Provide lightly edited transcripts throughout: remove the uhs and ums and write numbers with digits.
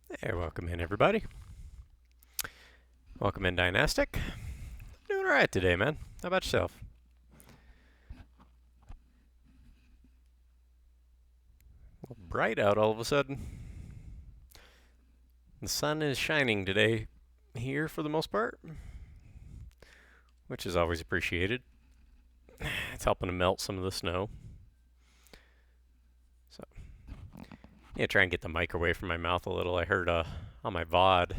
Hey, welcome in, everybody. Welcome in, Dynastic. Doing alright today, man. How about yourself? Well, bright out all of a sudden. The sun is shining today here for the most part, which is always appreciated. It's helping to melt some of the snow. So, yeah, try and get the mic away from my mouth a little. I heard on my VOD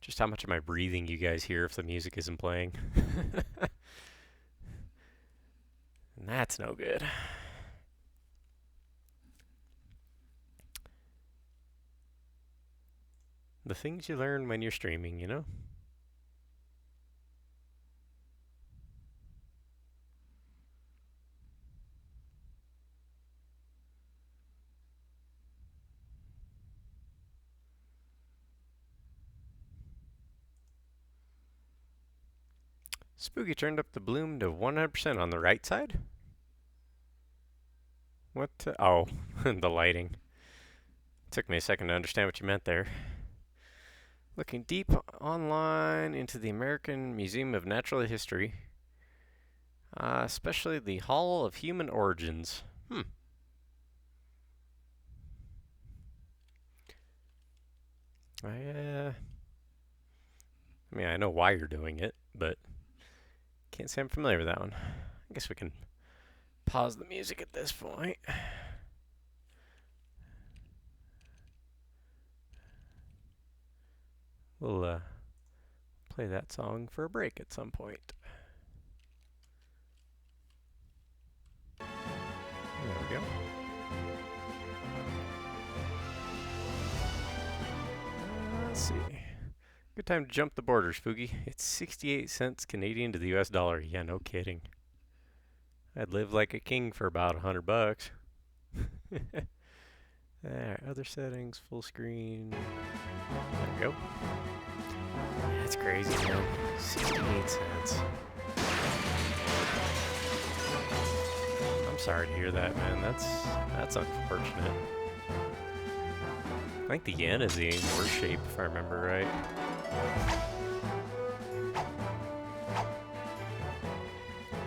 just how much of my breathing you guys hear if the music isn't playing. And that's no good. The things you learn when you're streaming, you know? Spooky turned up the bloom to 100% on the right side? What? Oh, the lighting. Took me a second to understand what you meant there. Looking deep online into the American Museum of Natural History, especially the Hall of Human Origins. I mean, I know why you're doing it, but can't say I'm familiar with that one. I guess we can pause the music at this point. We'll play that song for a break at some point. There we go. Let's see. Good time to jump the border, Spooky. It's 68 cents Canadian to the US dollar. Yeah, no kidding. I'd live like a king for about $100. Alright, other settings, full screen. There we go. That's crazy, man. 68 cents. I'm sorry to hear that, man. That's unfortunate. I think the yen is the worst shape, if I remember right.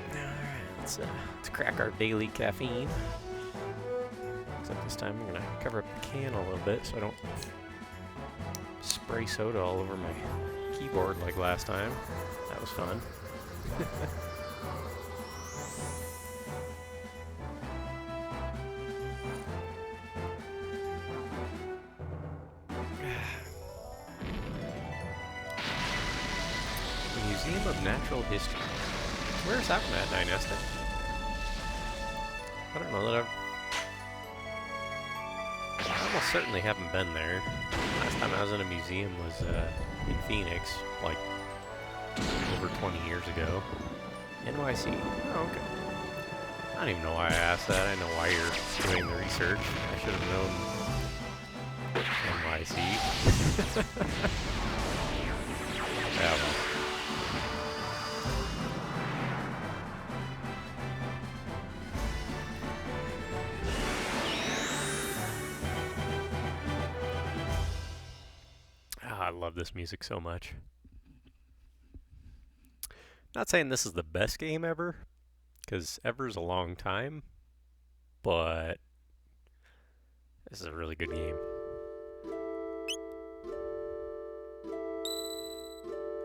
Alright, let's crack our daily caffeine. Except this time I'm gonna cover up the can a little bit so I don't spray soda all over my keyboard like last time. That was fun. Museum of Natural History. Where's that one at, Dynastic? I don't know that I almost certainly haven't been there. Last time I was in a museum was in Phoenix, like over 20 years ago. NYC. Oh, okay. I don't even know why I asked that. I know why you're doing the research. I should have known NYC. Yeah, well. I love this music so much. Not saying this is the best game ever, because ever's a long time, but this is a really good game.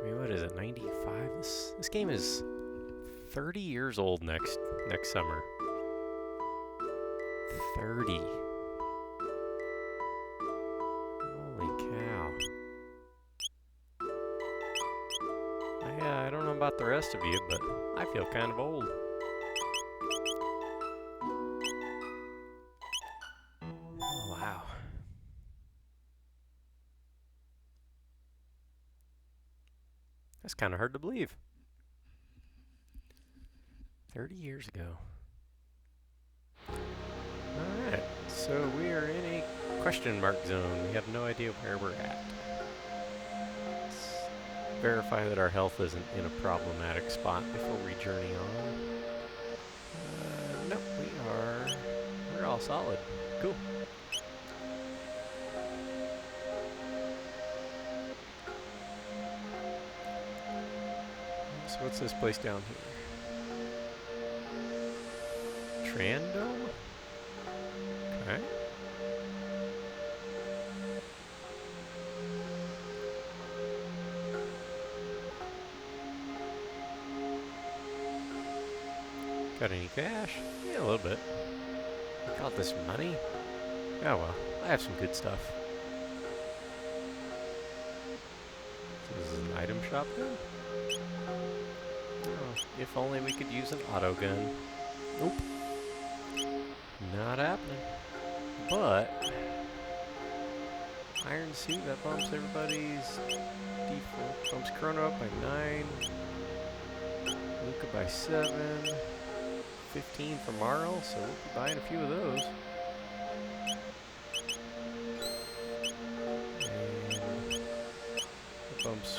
I mean, what is it, 95? This game is 30 years old next summer. 30. Holy cow. I don't know about the rest of you, but I feel kind of old. Oh, wow. That's kind of hard to believe. 30 years ago. Alright, so we are in a question mark zone. We have no idea where we're at. Let's verify that our health isn't in a problematic spot before we journey on. Nope, we're all solid. Cool. What's this place down here? Trandome? Okay. Got any cash? Yeah, a little bit. Got this money? Oh well, I have some good stuff. So this is an item shop then? Oh, if only we could use an auto gun. Nope. Not happening. But iron suit, that bumps everybody's default. Bumps Chrono up by 9. Luca by 7. 15 for Marl, so we'll be buying a few of those. And it bumps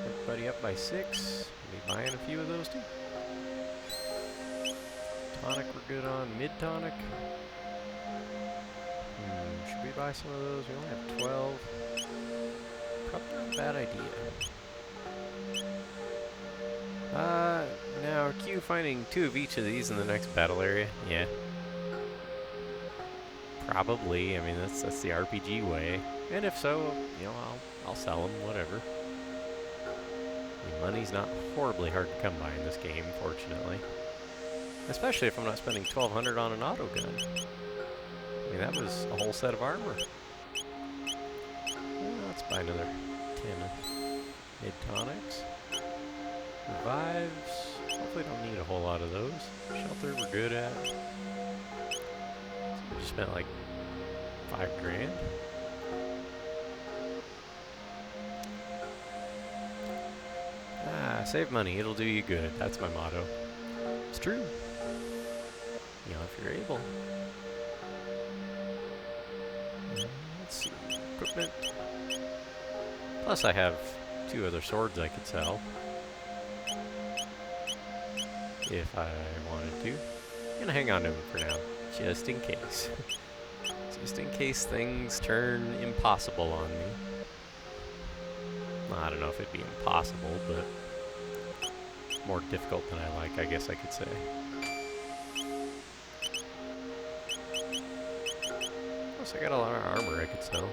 everybody up by 6. We'll be buying a few of those too. Tonic we're good on. Mid-tonic. Should we buy some of those? We only have 12. Probably not a bad idea. Now, Q finding 2 of each of these in the next battle area. Yeah. Probably. I mean, that's the RPG way. And if so, you know, I'll sell them, whatever. I mean, money's not horribly hard to come by in this game, fortunately. Especially if I'm not spending 1,200 on an auto gun. I mean, that was a whole set of armor. Well, let's buy another 10 mid-tonics. Revives. Hopefully don't need a whole lot of those. Shelter we're good at. So we just spent like 5 grand. Save money. It'll do you good. That's my motto. It's true. You know, if you're able. Let's see. Equipment. Plus I have 2 other swords I could sell. If I wanted to. I'm gonna hang on to them for now, just in case. Just in case things turn impossible on me. Well, I don't know if it'd be impossible, but more difficult than I like, I guess I could say. Plus I got a lot of armor I could sell.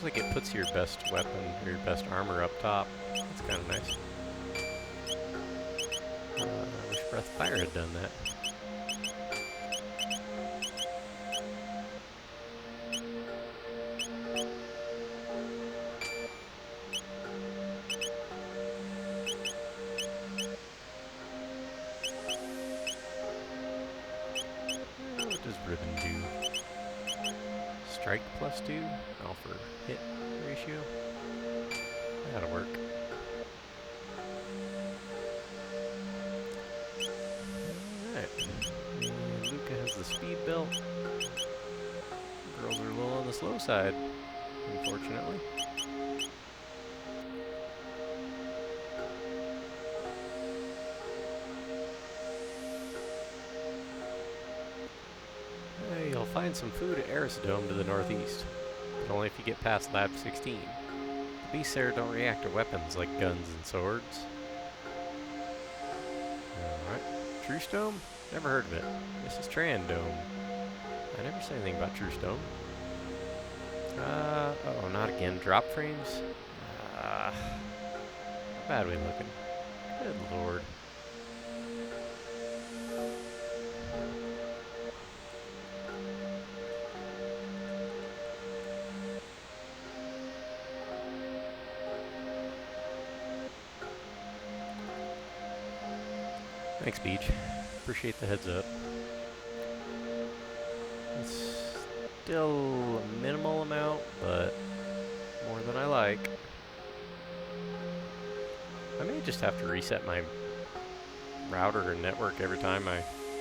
Like it puts your best weapon or your best armor up top. That's kind of nice. I wish Breath of Fire had done that. What does Ribbon do? Strike +2? Oh, for hit ratio? That'll work. Alright. And Luca has the speed belt. Girls are a little on the slow side, unfortunately. You'll find some food at Aerodome to the northeast, but only if you get past Lab 16. The beasts there don't react to weapons like guns and swords. Alright. Truestome? Never heard of it. This is Trandome. I never said anything about Truestome. Oh, not again. Drop frames? How bad are we looking? Good lord. Thanks, Beach. Appreciate the heads up. It's still a minimal amount, but more than I like. I may just have to reset my router and network every time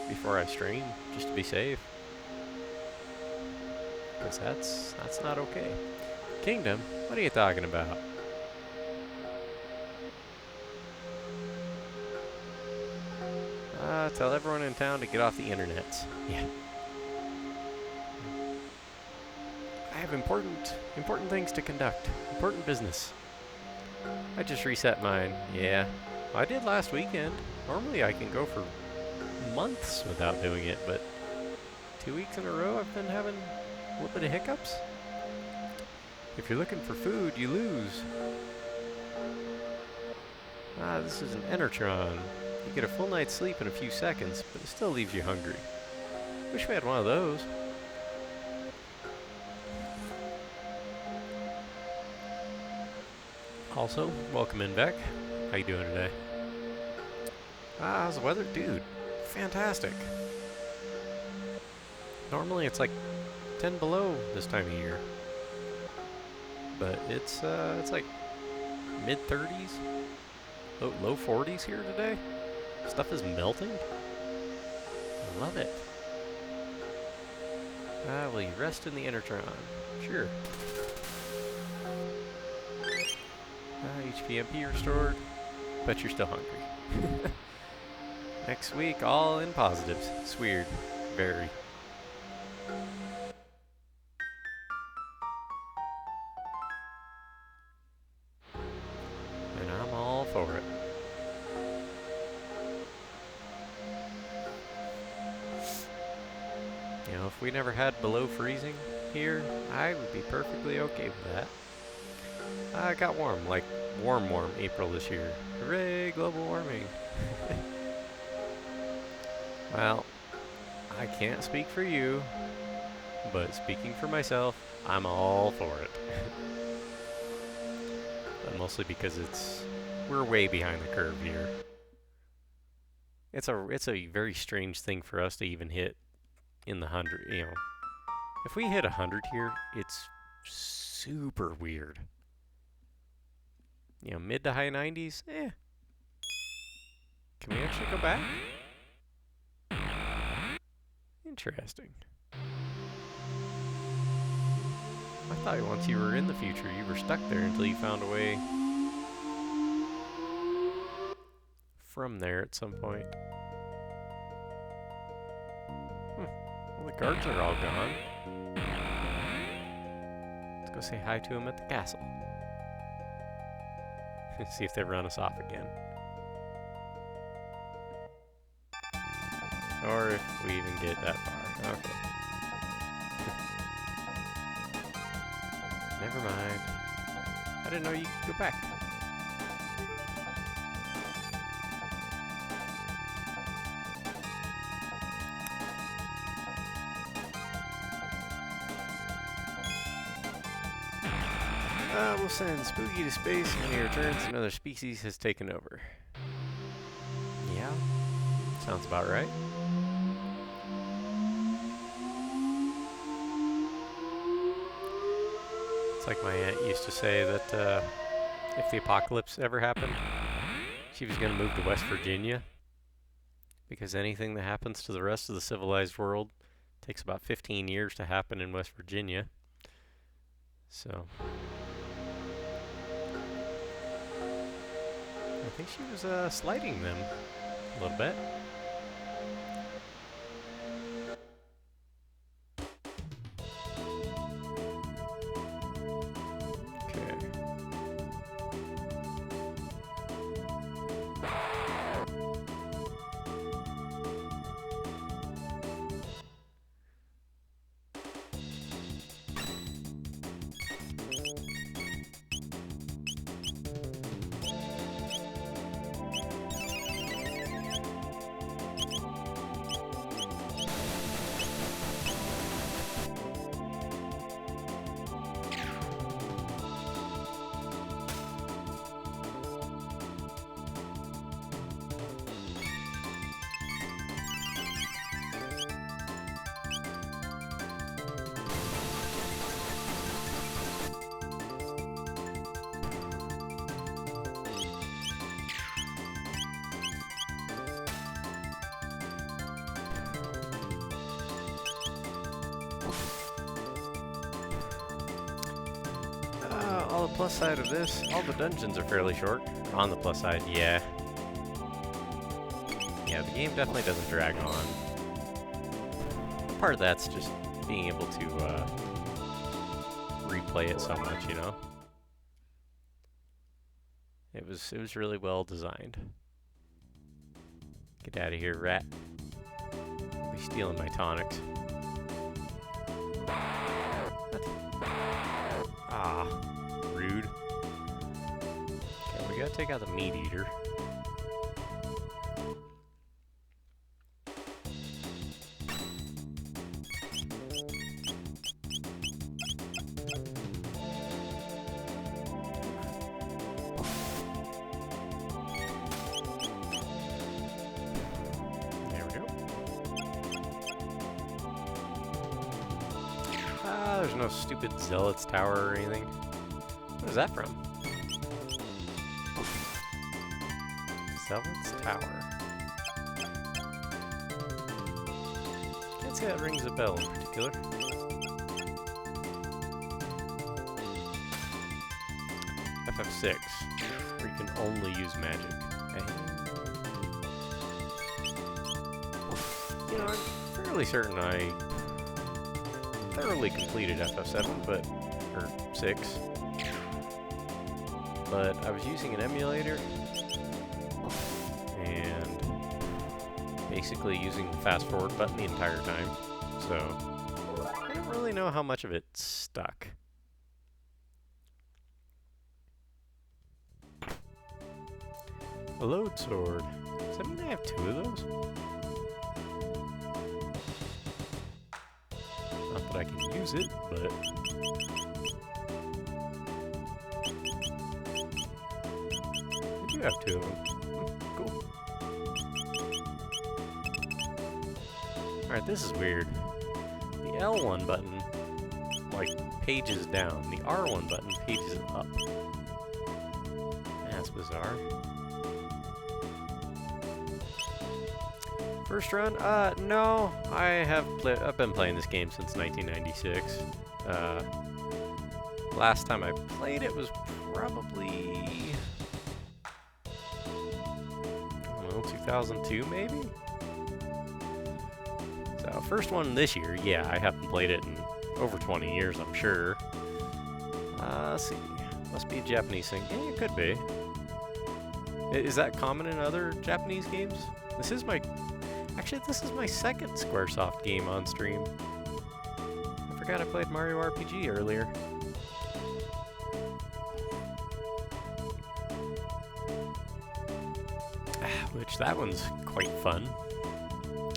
before I stream, just to be safe. Because that's not okay. Kingdom? What are you talking about? Tell everyone in town to get off the internet. Yeah. I have important things to conduct. Important business. I just reset mine. Yeah. I did last weekend. Normally I can go for months without doing it, but 2 weeks in a row I've been having a little bit of hiccups. If you're looking for food, you lose. This is an Enertron. You get a full night's sleep in a few seconds, but it still leaves you hungry. Wish we had one of those. Also, welcome in, Beck. How you doing today? How's the weather? Dude, fantastic. Normally it's like 10 below this time of year. But it's like mid-30s, low 40s here today. Stuff is melting. I love it. Will you rest in the Enertron? Sure. HPMP restored, but you're still hungry. Next week, all in positives. It's weird. Very. And I'm all for it. You know, if we never had below freezing here, I would be perfectly okay with that. It got warm, like warm April this year. Hooray, global warming. Well, I can't speak for you, but speaking for myself, I'm all for it. But mostly because we're way behind the curve here. It's a very strange thing for us to even hit in the 100, you know. If we hit 100 here, it's super weird. You know, mid to high 90s, eh. Can we actually go back? Interesting. I thought once you were in the future, you were stuck there until you found a way from there at some point. Well, the guards are all gone. Let's go say hi to them at the castle. See if they run us off again. Or if we even get that far. Okay. Never mind. I didn't know you could go back. We'll send Spooky to space, and when he returns, another species has taken over. Yeah, sounds about right. It's like my aunt used to say that if the apocalypse ever happened, she was going to move to West Virginia, because anything that happens to the rest of the civilized world takes about 15 years to happen in West Virginia. So I think she was slighting them a little bit. On the plus side of this, all the dungeons are fairly short. On the plus side, yeah. Yeah, the game definitely doesn't drag on. Part of that's just being able to replay it so much, you know? It was really well designed. Get out of here, rat. You'll be stealing my tonics. What? Ah, rude. Okay, we gotta take out the meat eater. There's no stupid Zealot's Tower or anything. What is that from? Zealot's Tower. Can't say that rings a bell in particular. FF6, where you can only use magic. You know, I'm fairly certain I thoroughly completed FF7, or 6, but I was using an emulator and basically using the fast forward button the entire time, so I don't really know how much of it stuck. A load sword. Does that mean I have 2 of those? Not that I can use it, but... I do have 2 of them. Cool. Alright, this is weird. The L1 button, like, pages down. The R1 button pages up. That's bizarre. First run? No. I've been playing this game since 1996. Last time I played it was probably... I don't know, 2002 maybe? So, first one this year, yeah, I haven't played it in over 20 years, I'm sure. Let's see. Must be a Japanese thing. Yeah, it could be. Is that common in other Japanese games? Actually, this is my second Squaresoft game on stream. I forgot I played Mario RPG earlier. Which, that one's quite fun,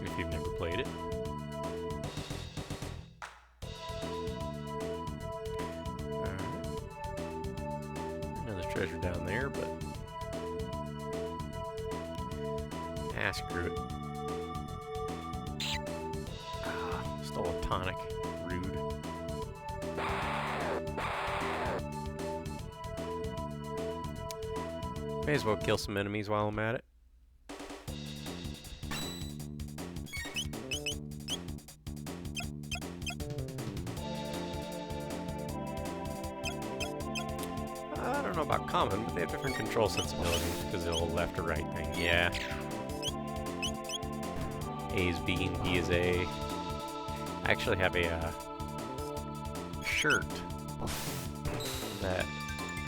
if you've never played it. Alright. Another treasure down there, but... screw it. Stole a tonic. Rude. May as well kill some enemies while I'm at it. I don't know about common, but they have different control sensibilities because they'll left or right thing. Yeah. A is B and B is A. I actually have a shirt that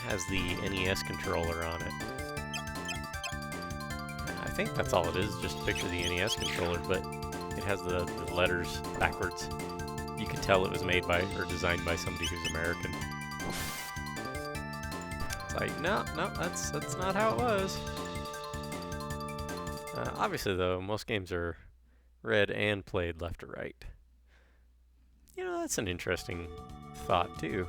has the NES controller on it. I think that's all it is, just a picture of the NES controller, but it has the letters backwards. You can tell it was made by, or designed by somebody who's American. It's like, no, that's not how it was. Obviously though, most games are read and played left to right. You know, that's an interesting thought, too.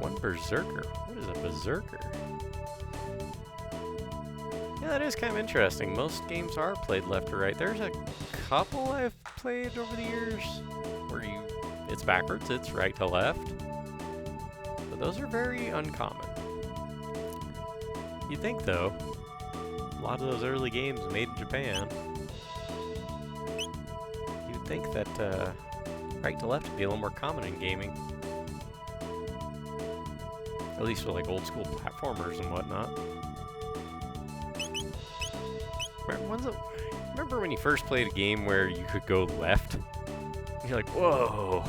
One berserker. What is a berserker? Yeah, that is kind of interesting. Most games are played left to right. There's a couple I've played over the years where it's backwards, it's right to left. But those are very uncommon. You'd think, though, a lot of those early games made in Japan, you'd think that right to left would be a little more common in gaming. At least with like old school platformers and whatnot. Remember when you first played a game where you could go left? You're like, whoa,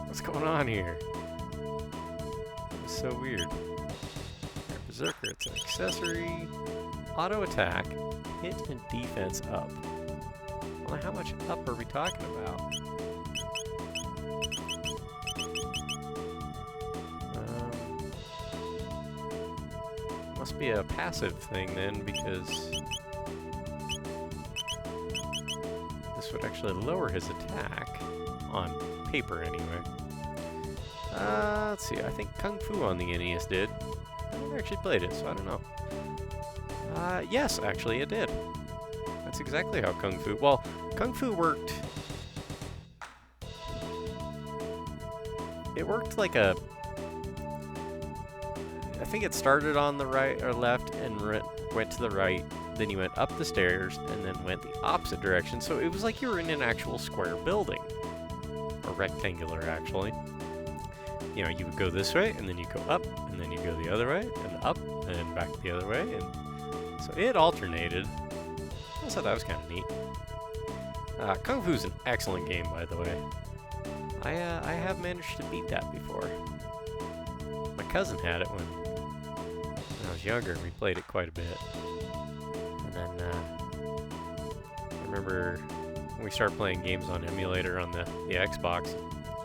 what's going on here? It was so weird. Berserker, it's an accessory. Auto attack, hit and defense up. Well, how much up are we talking about? Must be a passive thing then, because this would actually lower his attack, on paper anyway. Let's see, I think Kung Fu on the NES did. I never actually played it, so I don't know. Yes, actually it did. That's exactly how Kung Fu... Well, Kung Fu worked... It worked like a... I think it started on the right or left and went to the right, then you went up the stairs and then went the opposite direction. So it was like you were in an actual square building. Or rectangular, actually. You know, you would go this way, and then you go up, and then you go the other way, and up, and then back the other way, and so it alternated. I thought that was kind of neat. Kung Fu's an excellent game, by the way. I have managed to beat that before. My cousin had it when I was younger, and we played it quite a bit. And then, I remember when we started playing games on emulator on the Xbox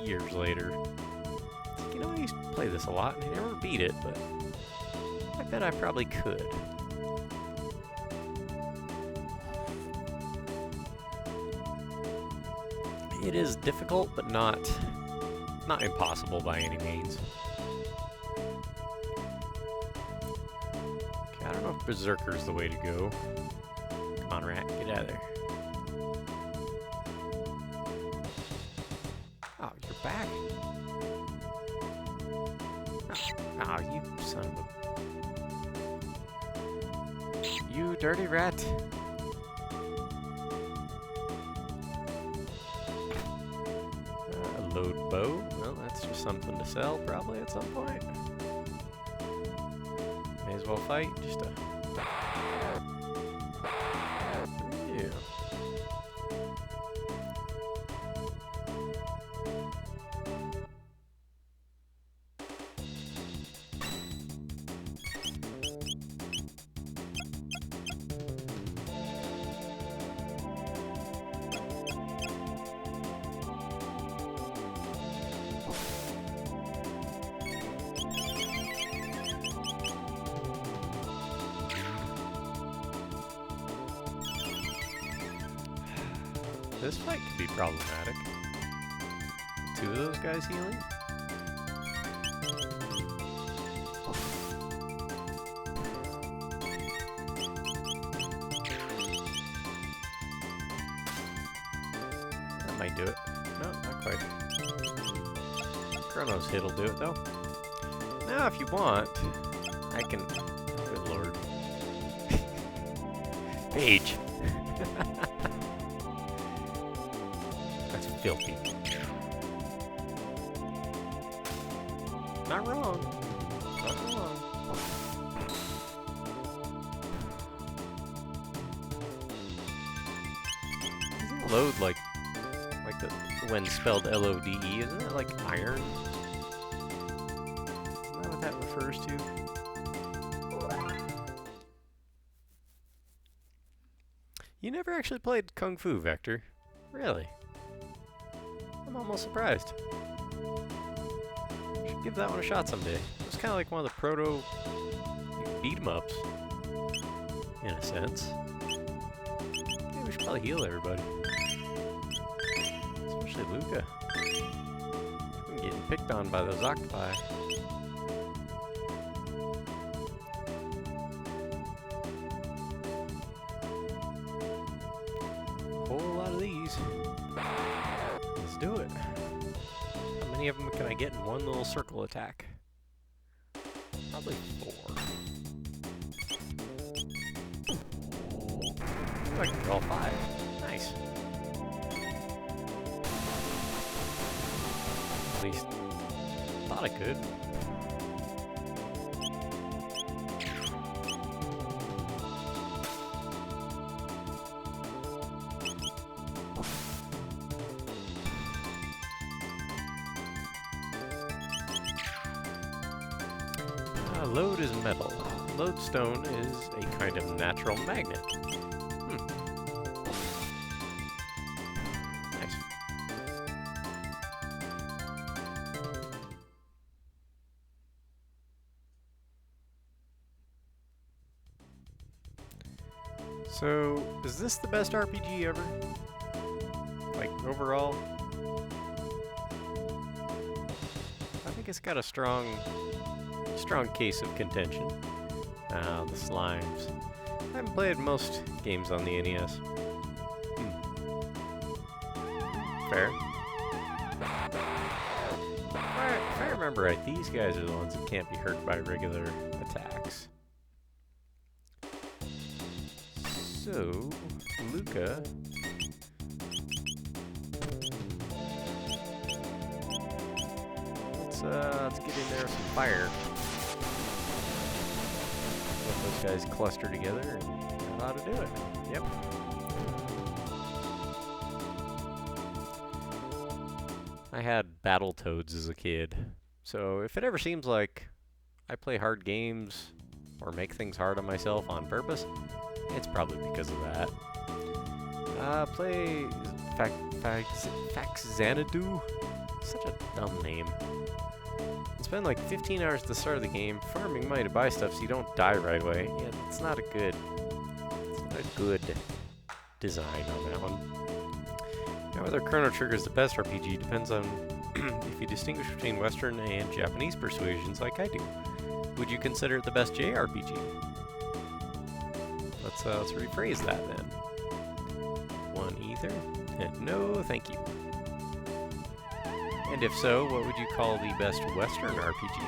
years later. You know, I used to play this a lot, and I never beat it, but I bet I probably could. It is difficult, but not impossible by any means. Okay, I don't know if Berserker's the way to go. Come on, rat, get out of there. Oh, you're back. Oh, you son of a... You dirty rat! A load bow? Well, that's just something to sell, probably, at some point. May as well fight, just to... Yeah. This fight could be problematic. Two of those guys healing? That might do it. No, not quite. Chrono's hit'll do it though. Now if you want, I can... Good lord. Page! Filthy. Not wrong. Not wrong. Isn't it load like the when spelled L-O-D-E? Isn't that like iron? Isn't that what that refers to? You never actually played Kung Fu, Vector? Really? I'm almost surprised. Should give that one a shot someday. It was kind of like one of the proto beat-em-ups, in a sense. Maybe we should probably heal everybody. Especially Luca. He's been getting picked on by those octopi. A whole lot of these. Let's do it. How many of them can I get in one little circle attack? Probably 4. I can get all 5. Nice. At least thought I could. Lode is metal. Lodestone is a kind of natural magnet. Nice. So, is this the best RPG ever? Like, overall? I think it's got a strong case of contention. The slimes. I haven't played most games on the NES. Fair. If I remember right, these guys are the ones that can't be hurt by regular attacks. So, Luca. Let's get in there with some fire. Let those guys cluster together and that ought to do it. Yep. I had Battletoads as a kid, so if it ever seems like I play hard games or make things hard on myself on purpose, it's probably because of that. Play Faxanadu? Such a dumb name. Spend like 15 hours at the start of the game farming money to buy stuff so you don't die right away. Yeah, it's not a good design on that one. Now, whether Chrono Trigger is the best RPG depends on if you distinguish between Western and Japanese persuasions like I do. Would you consider it the best JRPG? Let's rephrase that then. One either? No, thank you. And if so, what would you call the best Western RPG?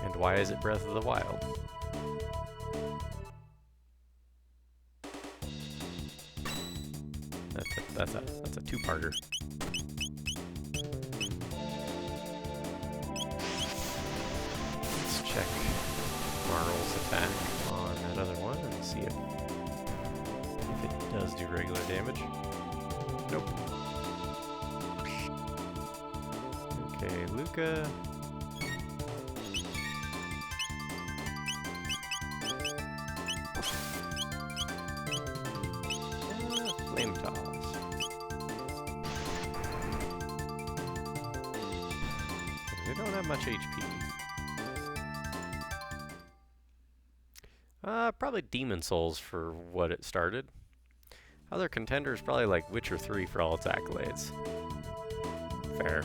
And why is it Breath of the Wild? That's a two-parter. Let's check Marl's attack on that other one and see if it does do regular damage. Nope. Okay, Luca. Flame toss. We don't have much HP. Probably Demon Souls for what it started. Other contenders probably like Witcher 3 for all its accolades. Fair.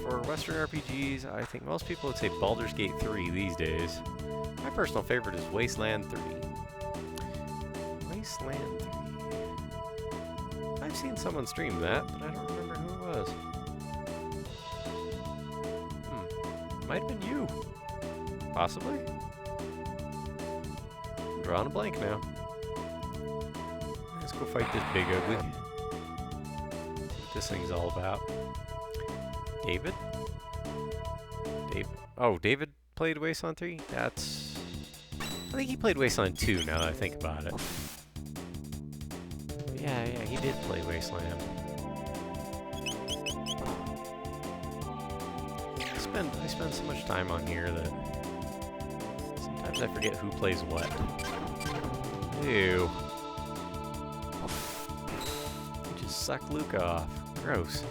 For Western RPGs, I think most people would say Baldur's Gate 3 these days. My personal favorite is Wasteland 3. Wasteland 3. I've seen someone stream that, but I don't remember who it was. Might have been you. Possibly. I'm drawing a blank now. Let's go fight this big ugly. See what this thing's all about. David? Oh, David played Wasteland 3? I think he played Wasteland 2 now that I think about it. Yeah, he did play Wasteland. I spend so much time on here that sometimes I forget who plays what. Ew. You just suck Luca off. Gross.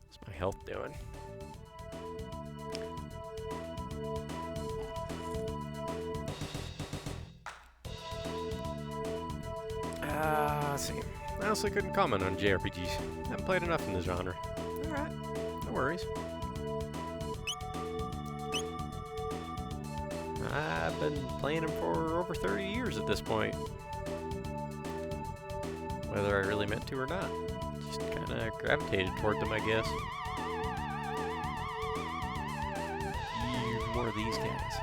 What's my health doing? Let's see. I also couldn't comment on JRPGs. Haven't played enough in the genre. Alright, no worries. I've been playing them for over 30 years at this point. Whether I really meant to or not. Just kind of gravitated toward them, I guess. More of these guys.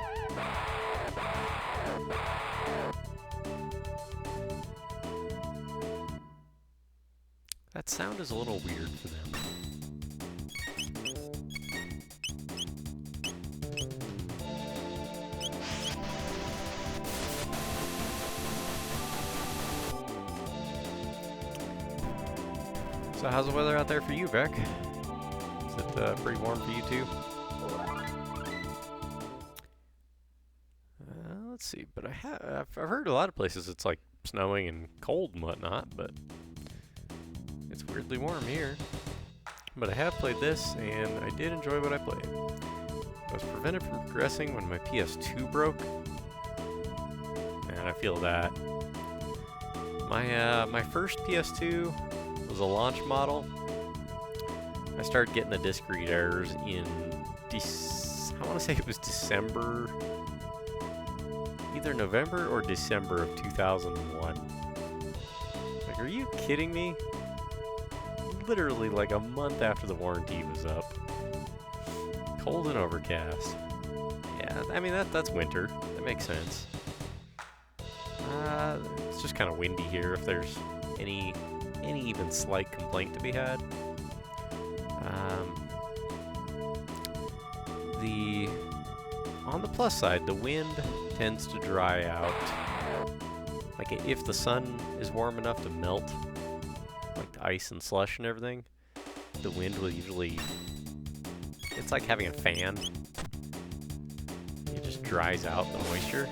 That sound is a little weird for them. So how's the weather out there for you, Beck? Is it pretty warm for you too? Let's see, but I've heard a lot of places it's like snowing and cold and whatnot, but it's weirdly warm here. But I have played this, and I did enjoy what I played. I was prevented from progressing when my PS2 broke, and I feel that. My first PS2 was a launch model. I started getting the disk read errors in I want to say it was December, either November or December of 2001. Like, are you kidding me? Literally like a month after the warranty was up. Cold and overcast. Yeah, I mean that's winter. That makes sense. It's just kind of windy here. If there's any even slight complaint to be had. On the plus side, the wind tends to dry out. Like if the sun is warm enough to melt, like the ice and slush and everything, the wind will usually. It's like having a fan. It just dries out the moisture.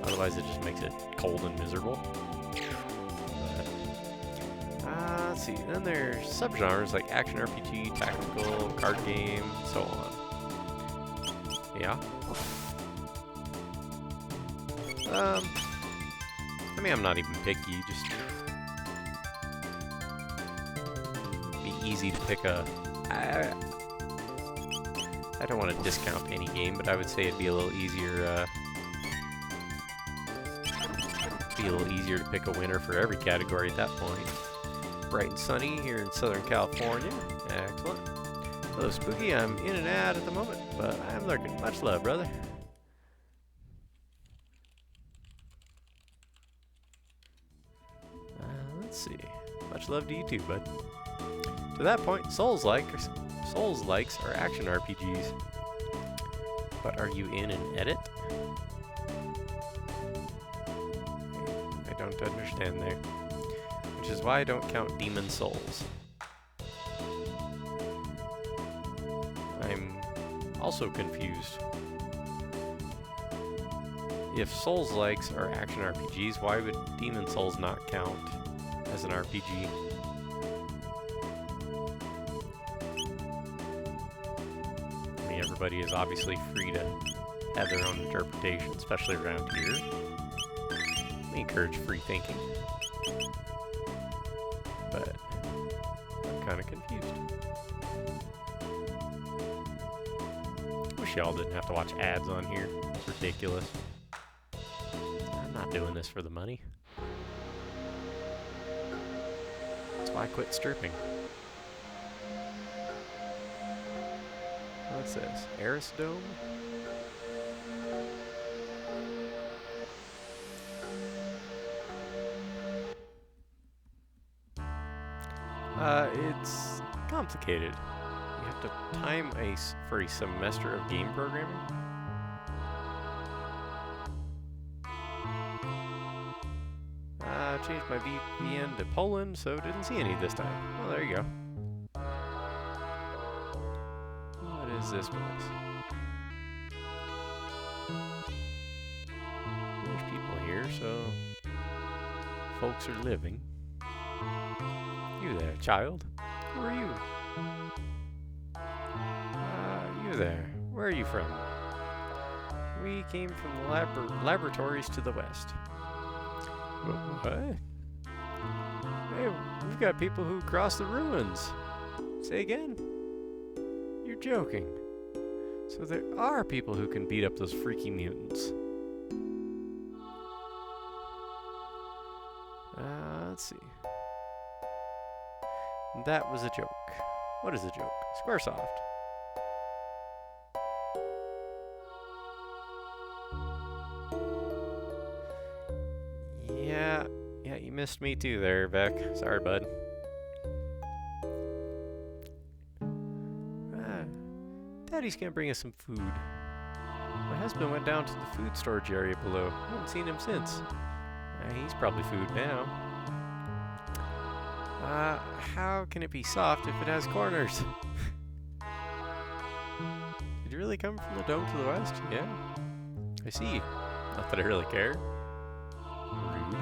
Otherwise, it just makes it cold and miserable. Let's see. Then there's subgenres like action RPG, tactical, card game, and so on. Yeah. I mean, I'm not even picky. Just be easy to pick a. I don't want to discount any game, but I would say it'd be a little easier. To pick a winner for every category at that point. Bright and sunny here in Southern California. Excellent. Hello, Spooky. I'm in and out at the moment, but I'm lurking. Much love, brother. Let's see. Much love to you too, bud. To that point, Souls-likes are action RPGs. But are you in an edit? I don't understand there. Which is why I don't count Demon Souls. I'm also confused. If Souls-likes are action RPGs, why would Demon Souls not count as an RPG? I mean, everybody is obviously free to have their own interpretation, especially around here. We encourage free thinking. But I'm kind of confused. Wish y'all didn't have to watch ads on here. It's ridiculous. I'm not doing this for the money. That's why I quit stripping. What's this? Eris Dome? It's complicated. You have to time for a semester of game programming. I changed my VPN to Poland, so didn't see any this time. Well, there you go. What is this place? There's people here, so folks are living. You there, child? Who are you? You there. Where are you from? We came from the laboratories to the west. What? Hey, we've got people who crossed the ruins. Say again? You're joking. So there are people who can beat up those freaky mutants. Let's see. That was a joke. What is a joke? Squaresoft. Yeah, you missed me too there, Beck. Sorry, bud. Daddy's gonna bring us some food. My husband went down to the food storage area below. I haven't seen him since. He's probably food now. How can it be soft if it has corners? Did you really come from the dome to the west? Yeah. I see. Not that I really care. Rude.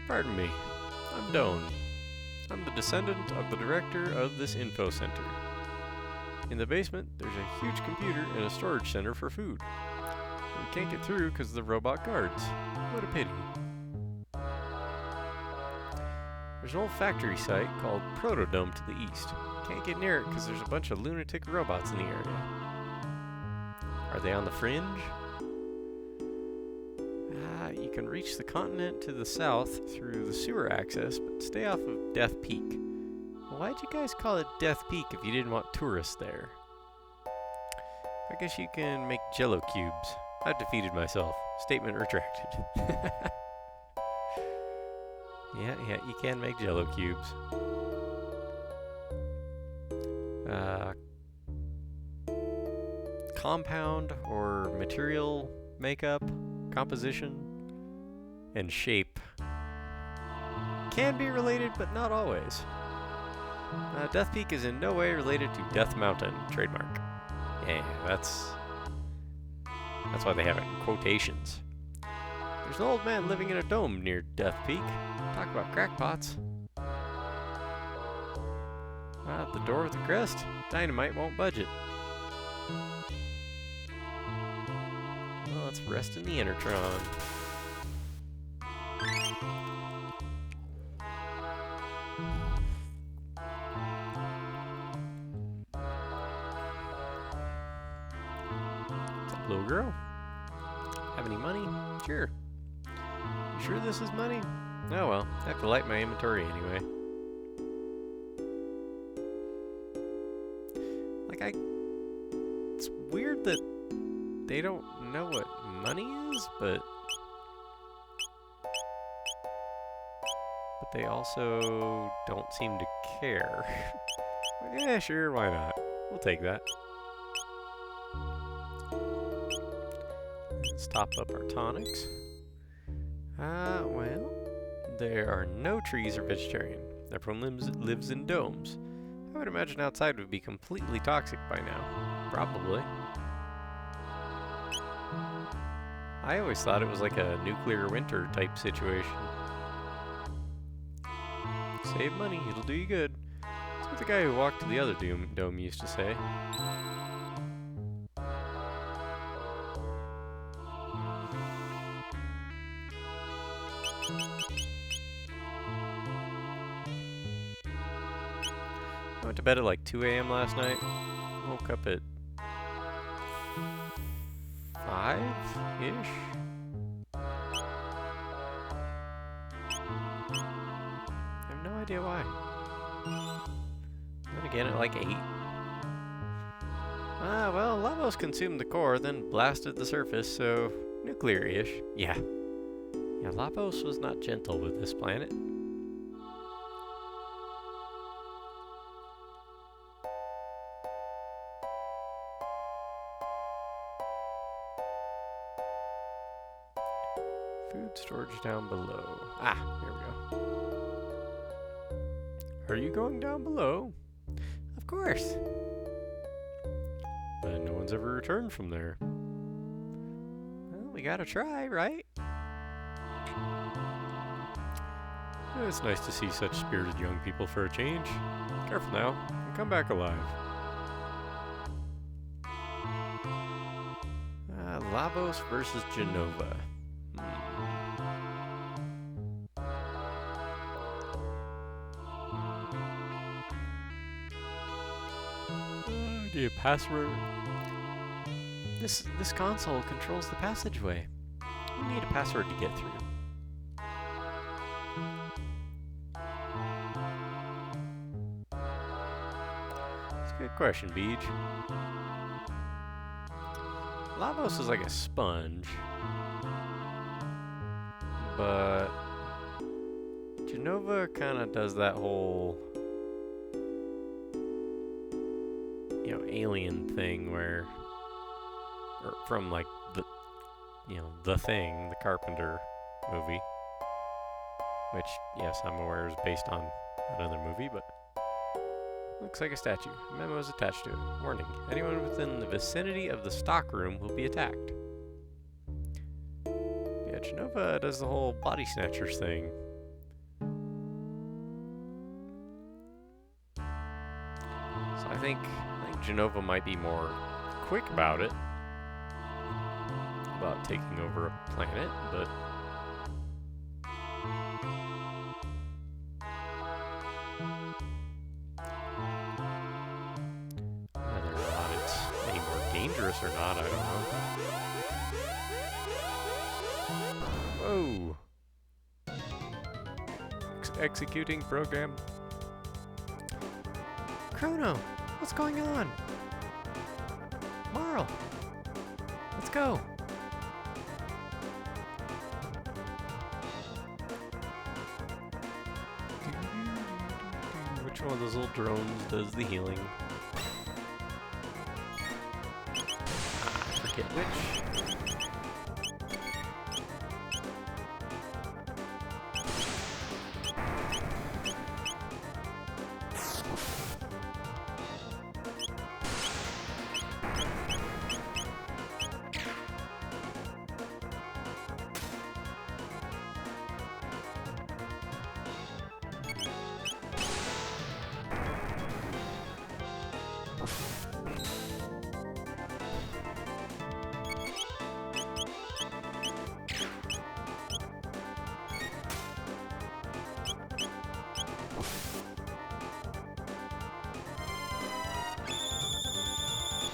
Pardon me. I'm Doan. I'm the descendant of the director of this info center. In the basement, there's a huge computer and a storage center for food. We can't get through because of the robot guards. What a pity. There's an old factory site called Protodome to the east. Can't get near it because there's a bunch of lunatic robots in the area. Are they on the fringe? You can reach the continent to the south through the sewer access, but stay off of Death Peak. Why'd you guys call it Death Peak if you didn't want tourists there? I guess you can make jello cubes. I've defeated myself. Statement retracted. Yeah, you can make jello cubes. Compound or material makeup, composition, and shape can be related, but not always. Death Peak is in no way related to Death Mountain, trademark. Yeah, that's why they have it in quotations. There's an old man living in a dome near Death Peak. Talk about crackpots. At the door with the crest, dynamite won't budge it. Well, let's rest in the Intertron. What's up, little girl? Have any money? Sure. You sure this is money? Oh well, I have to light my inventory anyway. It's weird that they don't know what money is, but they also don't seem to care. Yeah, sure, why not? We'll take that. Let's top up our tonics. Well, there are no trees or vegetarian. Everyone lives in domes. I would imagine outside would be completely toxic by now. Probably. I always thought it was like a nuclear winter type situation. Save money, it'll do you good. That's what the guy who walked to the other dome used to say. I went to bed at like 2 a.m. last night. Woke up at 5-ish. I have no idea why. Then again at like 8. Well, Lavos consumed the core, then blasted the surface, so nuclear-ish. Yeah, Lavos was not gentle with this planet. Food storage down below. Here we go. Are you going down below? Of course. But no one's ever returned from there. Well, we gotta try, right? It's nice to see such spirited young people for a change. Careful now, and come back alive. Lavos versus Genova. Password. This console controls the passageway. We need a password to get through. That's a good question, Beej. Lavos is like a sponge, but Genova kind of does that whole alien thing where, or from like the Thing, the Carpenter movie. which, yes, I'm aware is based on another movie, but looks like a statue. A memo is attached to it. Warning, anyone within the vicinity of the stockroom will be attacked. Yeah, Genova does the whole body snatchers thing. So I think Genova might be more quick about it, about taking over a planet, but whether or not it's any more dangerous or not, I don't know. Whoa! Executing program. Chrono, what's going on? Marl, let's go. Which one of those little drones does the healing? I forget which.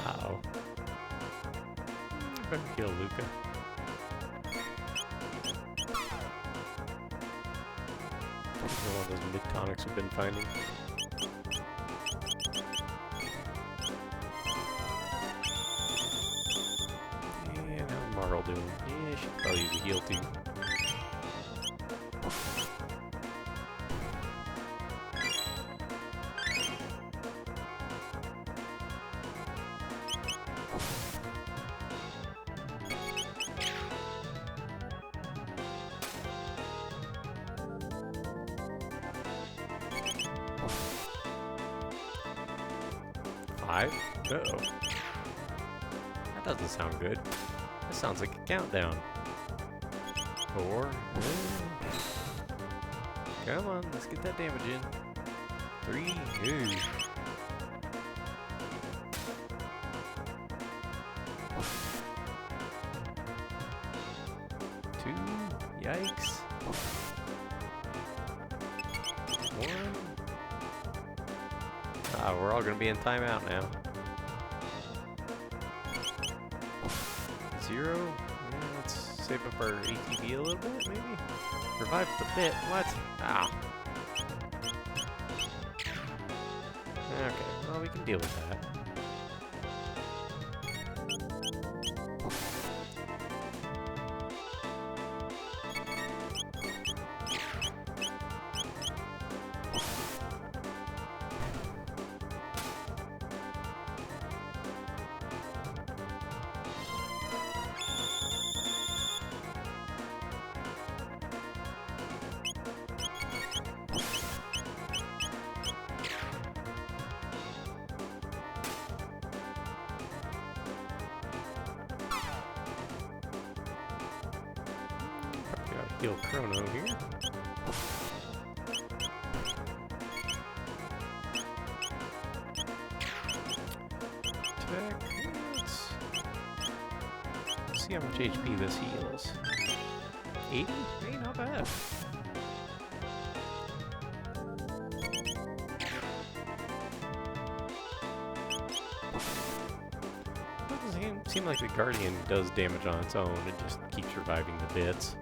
Uh-oh. Better kill Luca. One of those mid-tonics we've been finding. And how's Marl doing? Yeah, she could probably use a heal too. Five? Uh-oh. That doesn't sound good. That sounds like a countdown. 4. Come on, let's get that damage in. 3. Ooh. 2. Yikes. 1. We're all gonna be in timeout now. 0. Yeah, let's save up our ATB a little bit, maybe? Revive the bit. What? Ah. Okay, well, we can deal with that. Heal Chrono here. Attack. Let's see how much HP this heals. 80? Hey, not bad. Doesn't seem like the Guardian does damage on its own. It just keeps reviving the bits.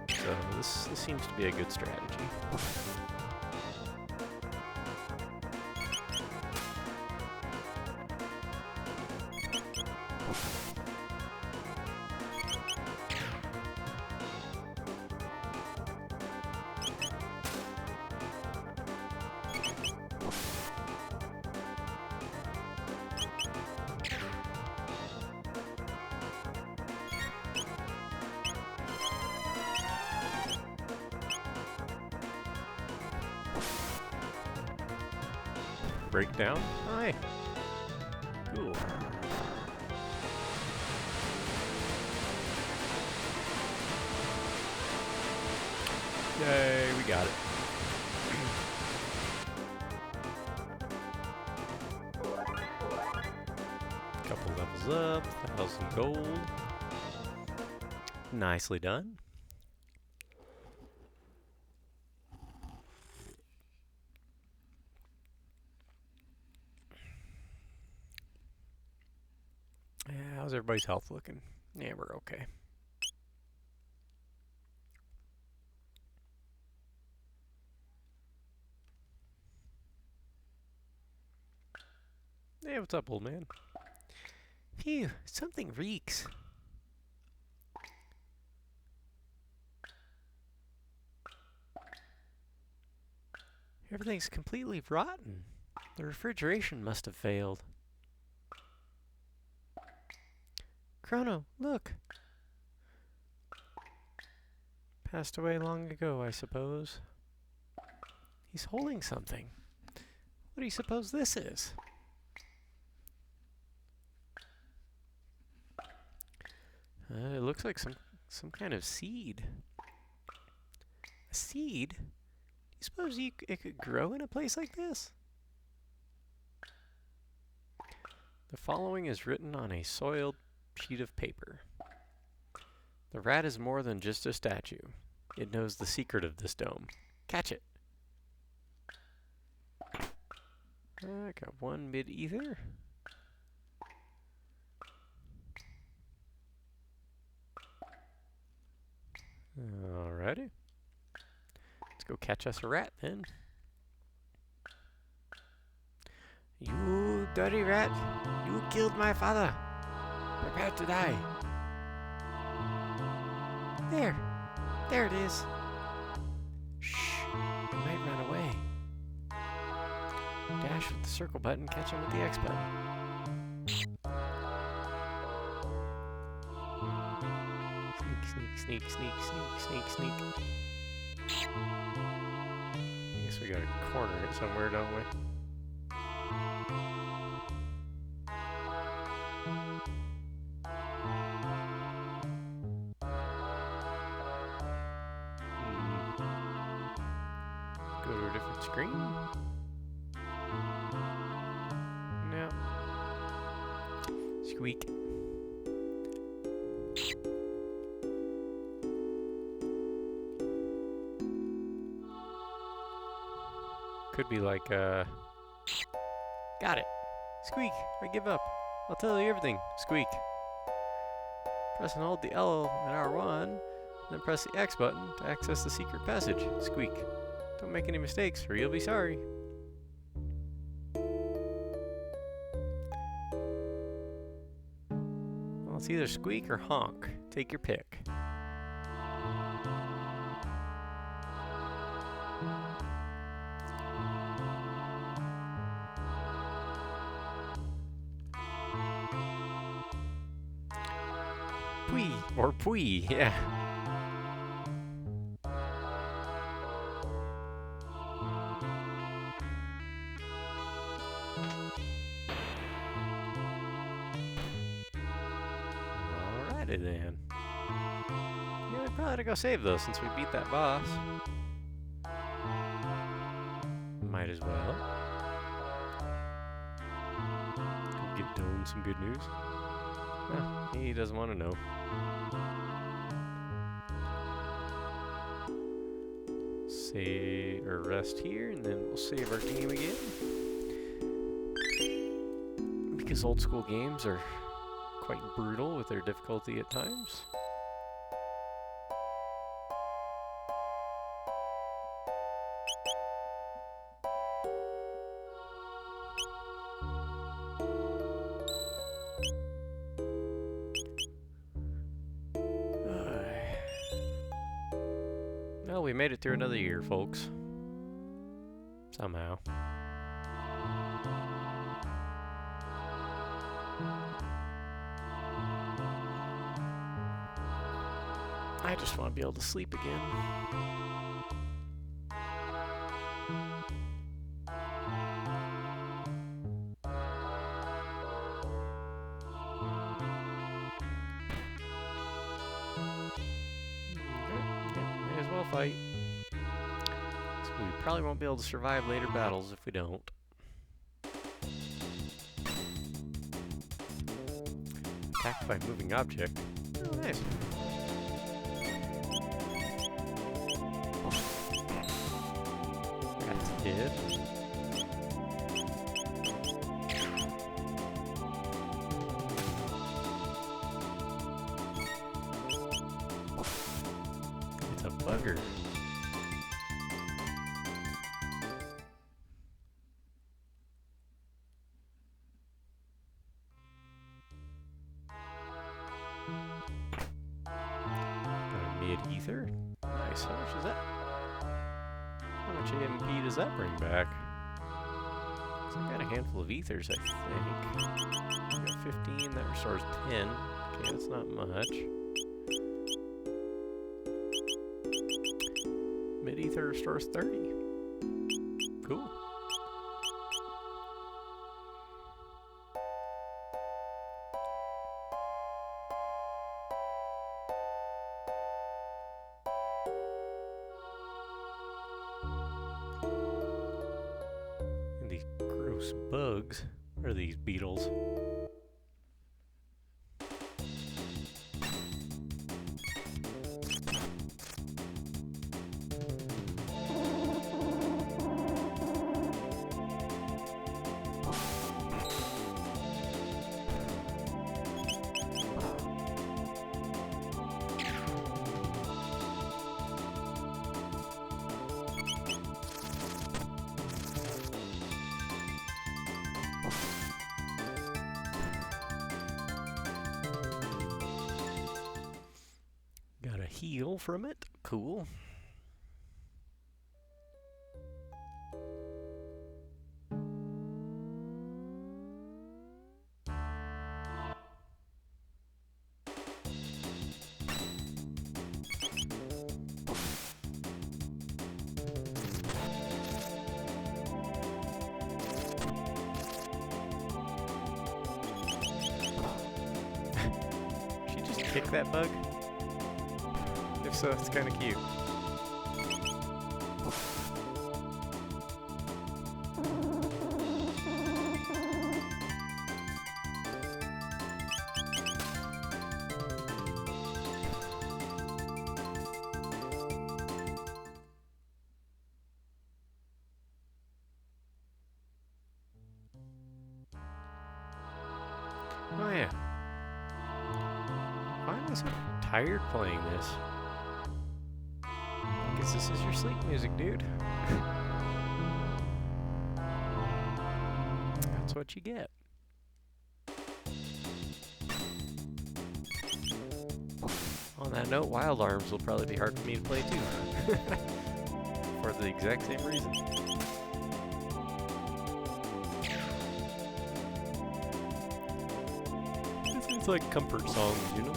So this seems to be a good strategy. break down? Hi. Cool. Yay, we got it. Couple levels up, 1,000 gold. Nicely done. Yeah, how's everybody's health looking? Yeah, we're okay. Hey, what's up, old man? Phew, something reeks. Everything's completely rotten. The refrigeration must have failed. Chrono, look. Passed away long ago, I suppose. He's holding something. What do you suppose this is? It looks like some kind of seed. A seed? Do you suppose it could grow in a place like this? The following is written on a soiled sheet of paper. The rat is more than just a statue. It knows the secret of this dome. Catch it. I got one mid-ether. Alrighty. Let's go catch us a rat then. You dirty rat! You killed my father! Prepare to die! There! There it is! Shh! He might run away. Dash with the circle button, catch him with the X button. Sneak, sneak, sneak, sneak, sneak, sneak. I guess we gotta corner it somewhere, don't we? Go to a different screen. No. Squeak. Could be like, got it. Squeak, I give up. I'll tell you everything. Squeak. Press and hold the L and R1, then press the X button to access the secret passage. Squeak. Don't make any mistakes or you'll be sorry. Well, it's either squeak or honk. Take your pick. Pwee, or pwee, yeah. Alrighty then. Yeah, we probably ought to go save those since we beat that boss. Might as well. Go give Doan some good news. Well, he doesn't want to know. Save or rest here, and then we'll save our game again. Because old school games are quite brutal with their difficulty at times. Well, we made it through another year, folks. Somehow. I just want to be able to sleep again. fight. So we probably won't be able to survive later battles if we don't. Attacked by a moving object. Oh, nice. That's dead. It's a bugger. Mid-ether? Nice. How much is that? How much AMP does that bring back? So I got a handful of ethers, I think. I got 15, that restores 10. Okay, that's not much. Mid-ether restores 30. Cool. These gross bugs. What are these beetles? Got a heal from it. Cool. She just kicked that bug? If so, it's kind of cute. Oh yeah. Why am I so tired playing this? Guess this is your sleep music, dude. That's what you get. On that note, Wild Arms will probably be hard for me to play too. For the exact same reason. It's like comfort songs, you know?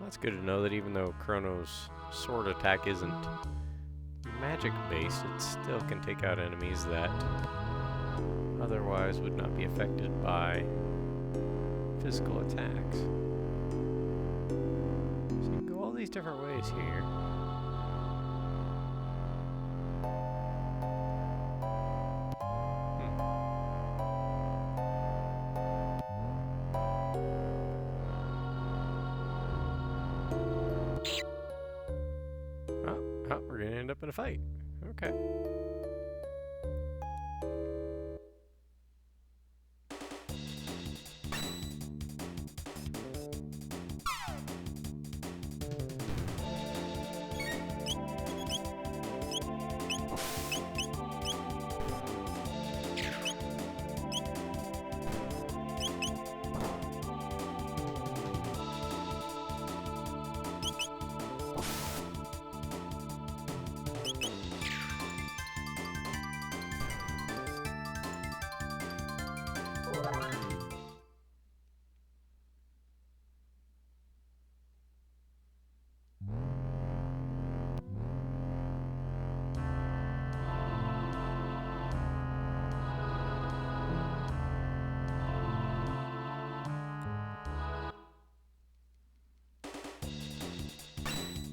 That's good to know that even though Chrono's sword attack isn't magic-based, it still can take out enemies that otherwise would not be affected by physical attacks. So you can go all these different ways here. end up in a fight. Okay.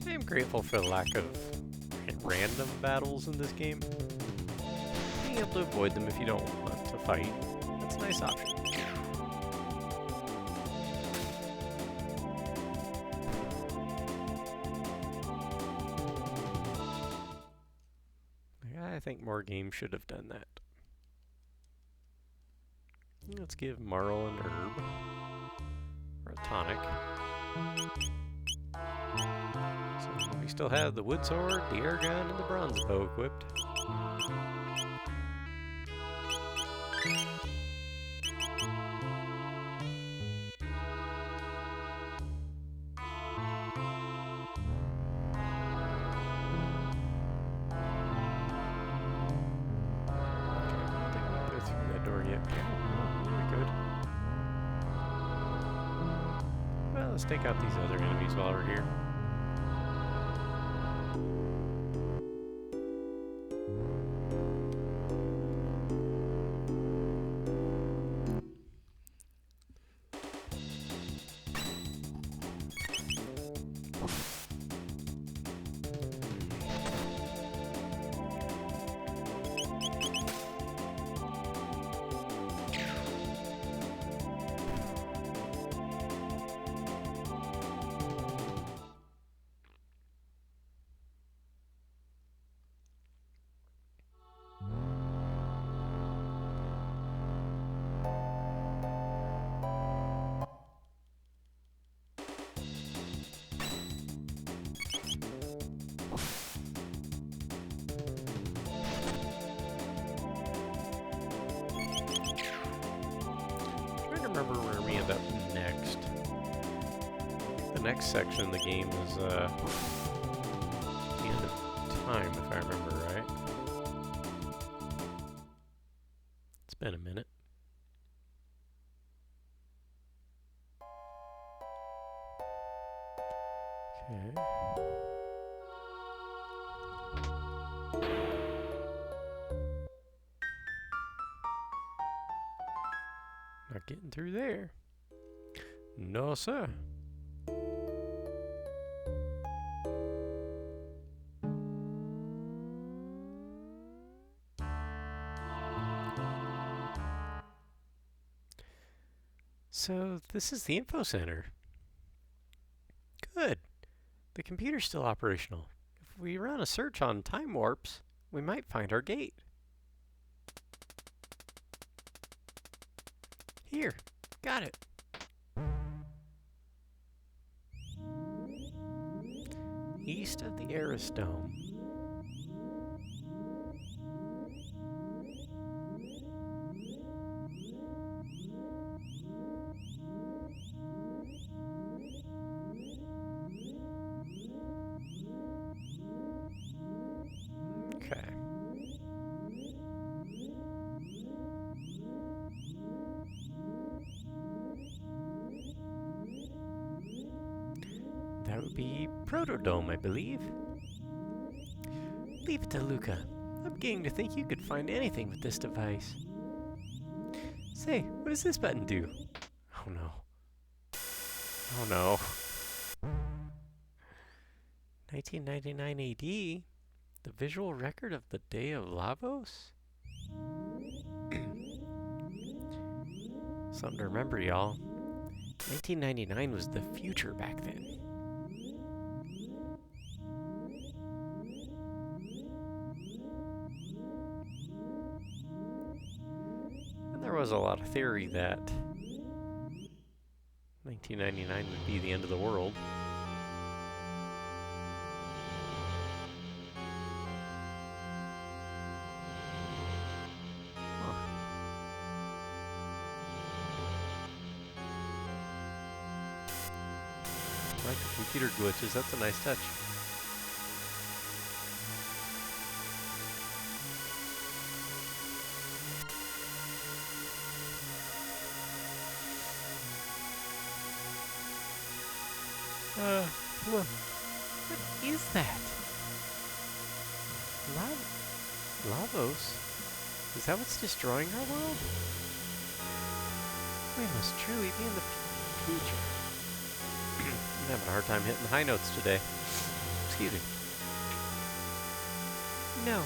I am grateful for the lack of random battles in this game. Being able to avoid them if you don't want to fight, that's a nice option. I think more games should have done that. Let's give Marl an herb. Or a tonic. So we still have the wood sword, the air gun, and the bronze bow equipped. Let's take out these other enemies while we're here. Remember where we end up next. The next section of the game is the end of time, if I remember right. It's been a minute. Okay. Not getting through there. No, sir. So, this is the info center. Good. The computer's still operational. If we run a search on time warps, we might find our gate. Here, got it. East of the Eris Dome. Okay. That would be Protodome, I believe. Leave it to Luca. I'm beginning to think you could find anything with this device. Say, what does this button do? Oh no. Oh no. 1999 AD? The visual record of the Day of Lavos? Something to remember, y'all. 1999 was the future back then. was a lot of theory that 1999 would be the end of the world. I like the computer glitches, that's a nice touch. What is that? Lavos? Is that what's destroying our world? We must truly be in the future. I'm having a hard time hitting the high notes today. Excuse me. No.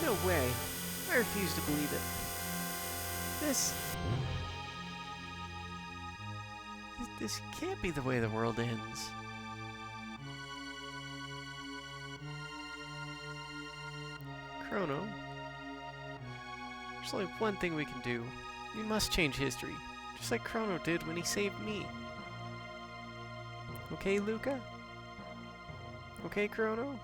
No way. I refuse to believe it. This can't be the way the world ends. Chrono, there's only one thing we can do. We must change history, just like Chrono did when he saved me. Okay, Luca? Okay, Chrono?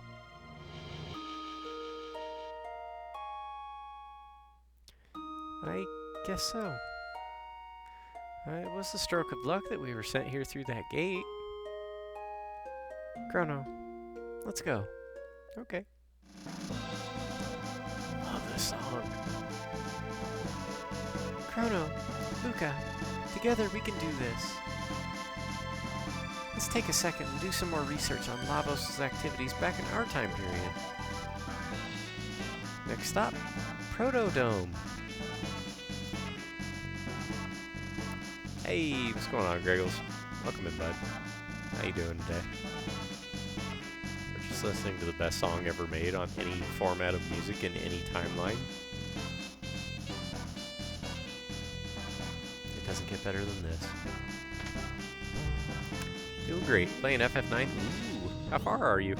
I guess so. It was a stroke of luck that we were sent here through that gate. Chrono, let's go. Okay. Love this song. Chrono, Luca, together we can do this. Let's take a second and do some more research on Lavos' activities back in our time period. Next stop, Protodome. Hey, what's going on, Greggles? Welcome in, bud. How you doing today? We're just listening to the best song ever made on any format of music in any timeline. It doesn't get better than this. Doing great. Playing FF9. Ooh, how far are you?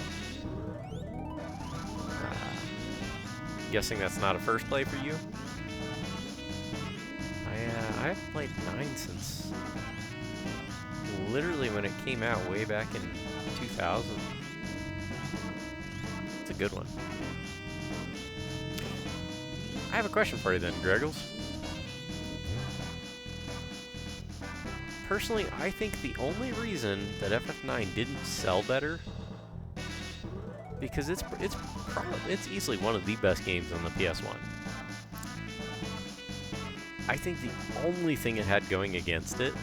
Guessing that's not a first play for you? I haven't played 9 since literally when it came out way back in 2000. It's a good one. I have a question for you then, Greggles. Personally, I think the only reason that FF9 didn't sell better, because it's easily one of the best games on the PS1. I think the only thing it had going against it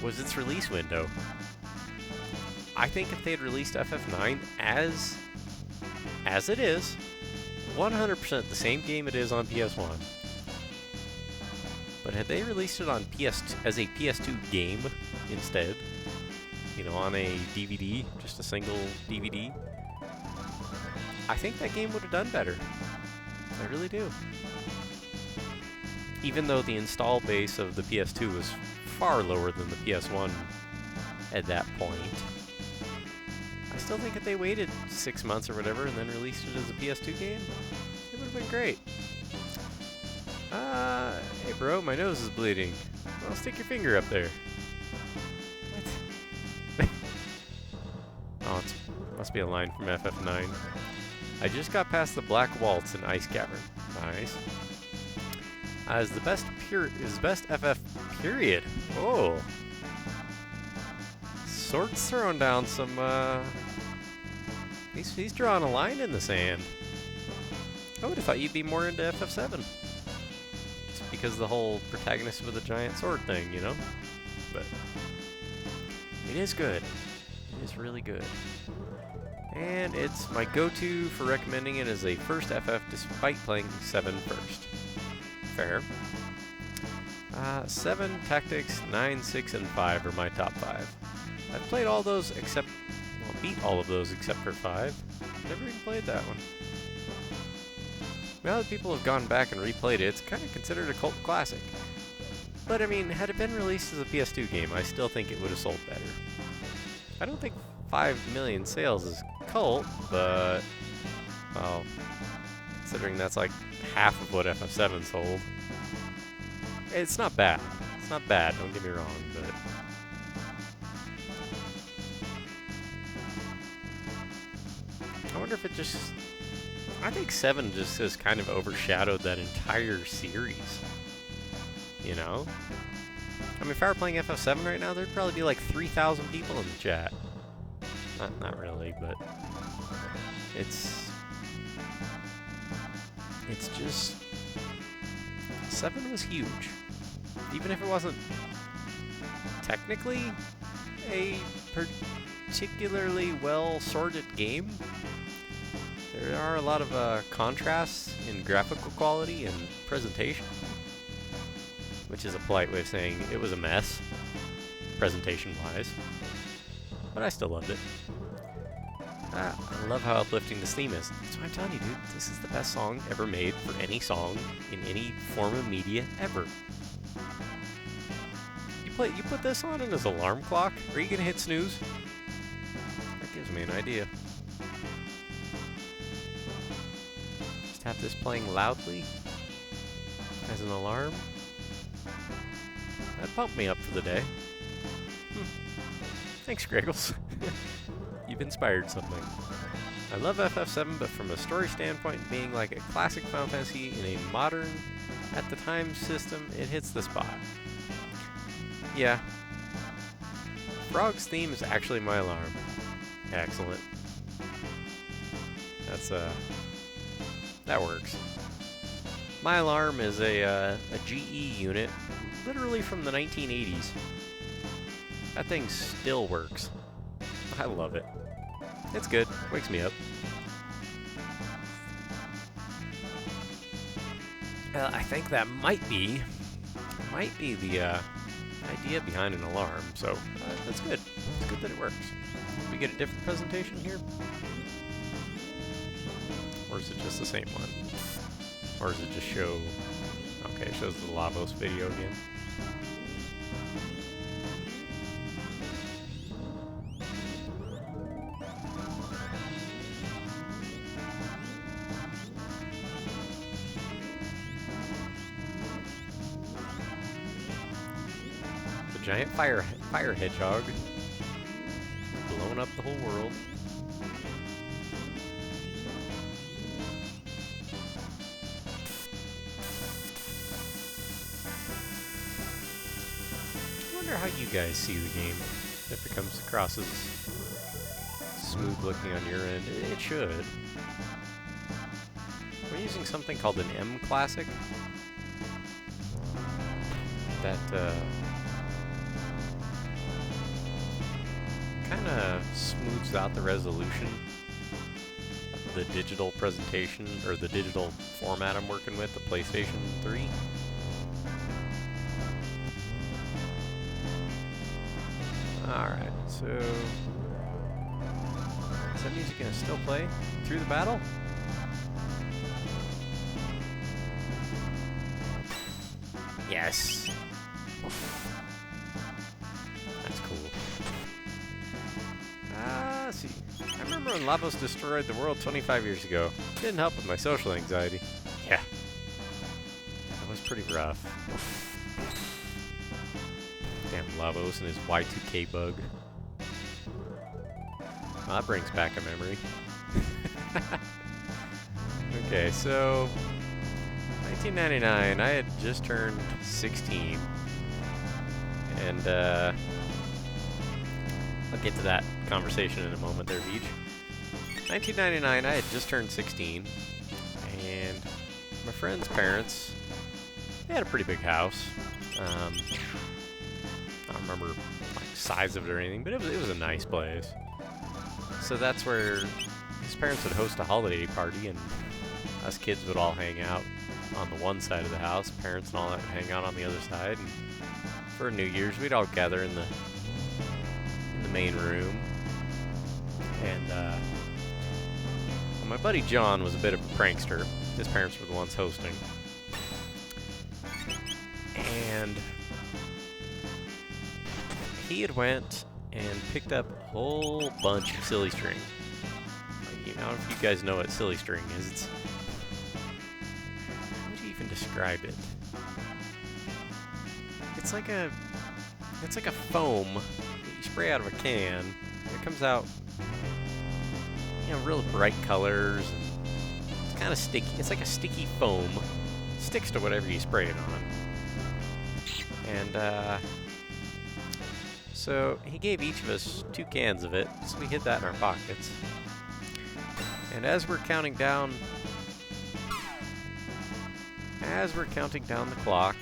was its release window. I think if they had released FF9 as it is, 100% the same game it is on PS1, but had they released it on as a PS2 game instead, you know, on a DVD, just a single DVD, I think that game would have done better. I really do. Even though the install base of the PS2 was far lower than the PS1 at that point, I still think if they waited 6 months or whatever and then released it as a PS2 game, it would have been great. Hey bro, my nose is bleeding. Well, stick your finger up there. What? Oh, it must be a line from FF9. I just got past the Black Waltz in Ice Cavern. Nice. Is the best FF period. Oh. Sword's throwing down some, he's drawing a line in the sand. I would have thought you'd be more into FF7. Just because of the whole protagonist with a giant sword thing, you know? But it is good. It is really good. And it's my go-to for recommending it as a first FF despite playing 7 first. Fair. 7, Tactics, 9, 6, and 5 are my top 5. I've played all those except, well, beat all of those except for 5. Never even played that one. Now that people have gone back and replayed it, it's kind of considered a cult classic. But I mean, had it been released as a PS2 game, I still think it would have sold better. I don't think 5 million sales is cult, but, well, considering that's like half of what FF7 sold, It's not bad. It's not bad, don't get me wrong, but... I wonder if it just... I think 7 just has kind of overshadowed that entire series. You know? I mean, if I were playing FF7 right now, there'd probably be like 3,000 people in the chat. Not really, but... It's just... 7 was huge. Even if it wasn't technically a particularly well-sorted game, there are a lot of contrasts in graphical quality and presentation, which is a polite way of saying it was a mess, presentation-wise, but I still loved it. I love how uplifting this theme is. That's what I'm telling you, dude. This is the best song ever made for any song in any form of media ever. You put this on it as an alarm clock? Are you gonna hit snooze? That gives me an idea. Just have this playing loudly as an alarm. That'd pump me up for the day. Thanks, Griggles. You've inspired something. I love FF7, but from a story standpoint, being like a classic Final Fantasy in a modern, at the time, system, it hits the spot. Yeah. Frog's theme is actually my alarm. Excellent. That's, that works. My alarm is a GE unit, literally from the 1980s. That thing still works. I love it. It's good. Wakes me up. I think that might be the idea behind an alarm. So that's good. It's good that it works. We get a different presentation here, or is it just the same one? Or does it just show? Okay, it shows the Lavos video again. Giant fire hedgehog blowing up the whole world. I wonder how you guys see the game. If it comes across as smooth looking on your end, it should. We're using something called an M Classic that kind of smooths out the resolution of the digital presentation, or the digital format I'm working with, the PlayStation 3. Alright, so... is that music gonna still play through the battle? Yes! That's cool. Let's see. I remember when Lavos destroyed the world 25 years ago. Didn't help with my social anxiety. Yeah. That was pretty rough. Damn Lavos and his Y2K bug. Well, that brings back a memory. Okay, so... 1999, I had just turned 16. And, I'll get to that conversation in a moment there, Beach. 1999, I had just turned 16, and my friend's parents, they had a pretty big house. I don't remember like size of it or anything, but it was a nice place. So that's where his parents would host a holiday party, and us kids would all hang out on the one side of the house. Parents and all that would hang out on the other side. And for New Year's, we'd all gather in the main room. And well, my buddy John was a bit of a prankster. His parents were the ones hosting. And he had went and picked up a whole bunch of silly string. You know, if you guys know what silly string is, it's... how would you even describe it? it's like a foam that you spray out of a can. It comes out, you know, real bright colors, and it's kind of sticky. It's like a sticky foam. It sticks to whatever you spray it on. And so he gave each of us 2 cans of it, so we hid that in our pockets. And as we're counting down the clock,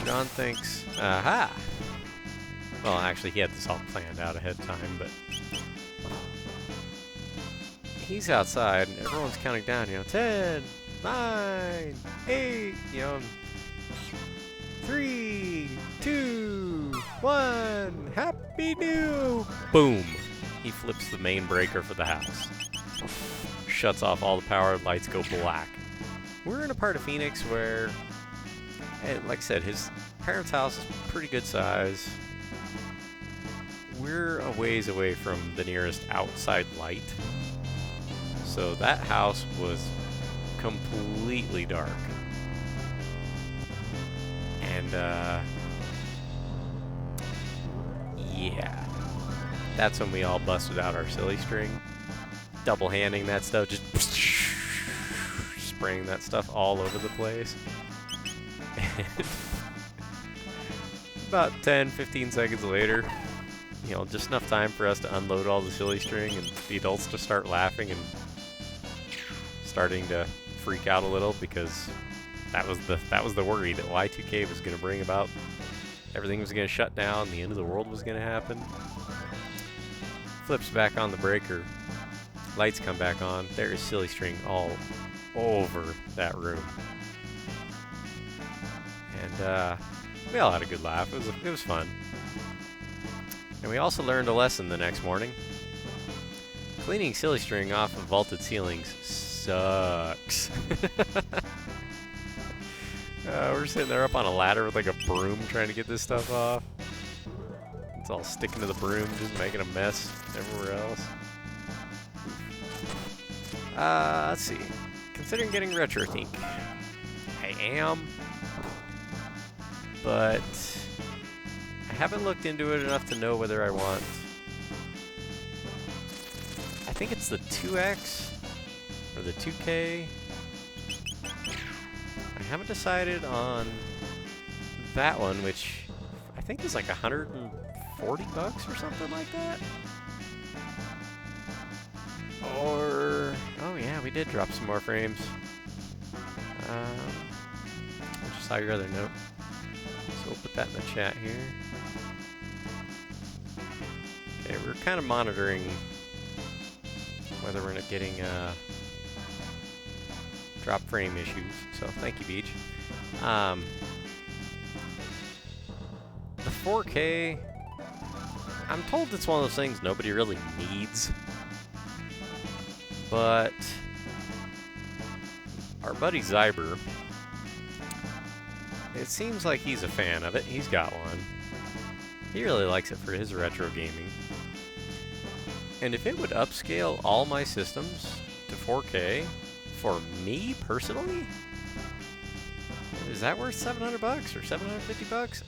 John thinks, aha! Well, actually, he had this all planned out ahead of time, but he's outside, and everyone's counting down, you know, 10, 9, 8, you know, 3, 2, 1, Happy New! Boom! He flips the main breaker for the house. Shuts off all the power, lights go black. We're in a part of Phoenix where, like I said, his parents' house is pretty good size. We're a ways away from the nearest outside light. So that house was completely dark. And, yeah. That's when we all busted out our silly string. Double-handing that stuff, just spraying that stuff all over the place. About 10-15 seconds later, you know, just enough time for us to unload all the silly string and the adults to start laughing and starting to freak out a little, because that was the worry that Y2K was going to bring about. Everything was going to shut down, the end of the world was going to happen. Flips back on the breaker, lights come back on, there is silly string all over that room. And we all had a good laugh. It was fun. And we also learned a lesson the next morning. Cleaning silly string off of vaulted ceilings sucks. We're sitting there up on a ladder with like a broom trying to get this stuff off. It's all sticking to the broom, just making a mess everywhere else. Let's see. Considering getting retro tink. I am. But I haven't looked into it enough to know whether I want. I think it's the 2X or the 2K. I haven't decided on that one, which I think is like $140 or something like that. Or, oh yeah, we did drop some more frames. I just saw your other note. So we'll put that in the chat here. Okay, we're kind of monitoring whether we're not getting drop frame issues. So thank you, Beach. The 4K, I'm told it's one of those things nobody really needs. But our buddy Zyber, it seems like he's a fan of it. He's got one. He really likes it for his retro gaming. And if it would upscale all my systems to 4K for me personally, is that worth $700 or $750?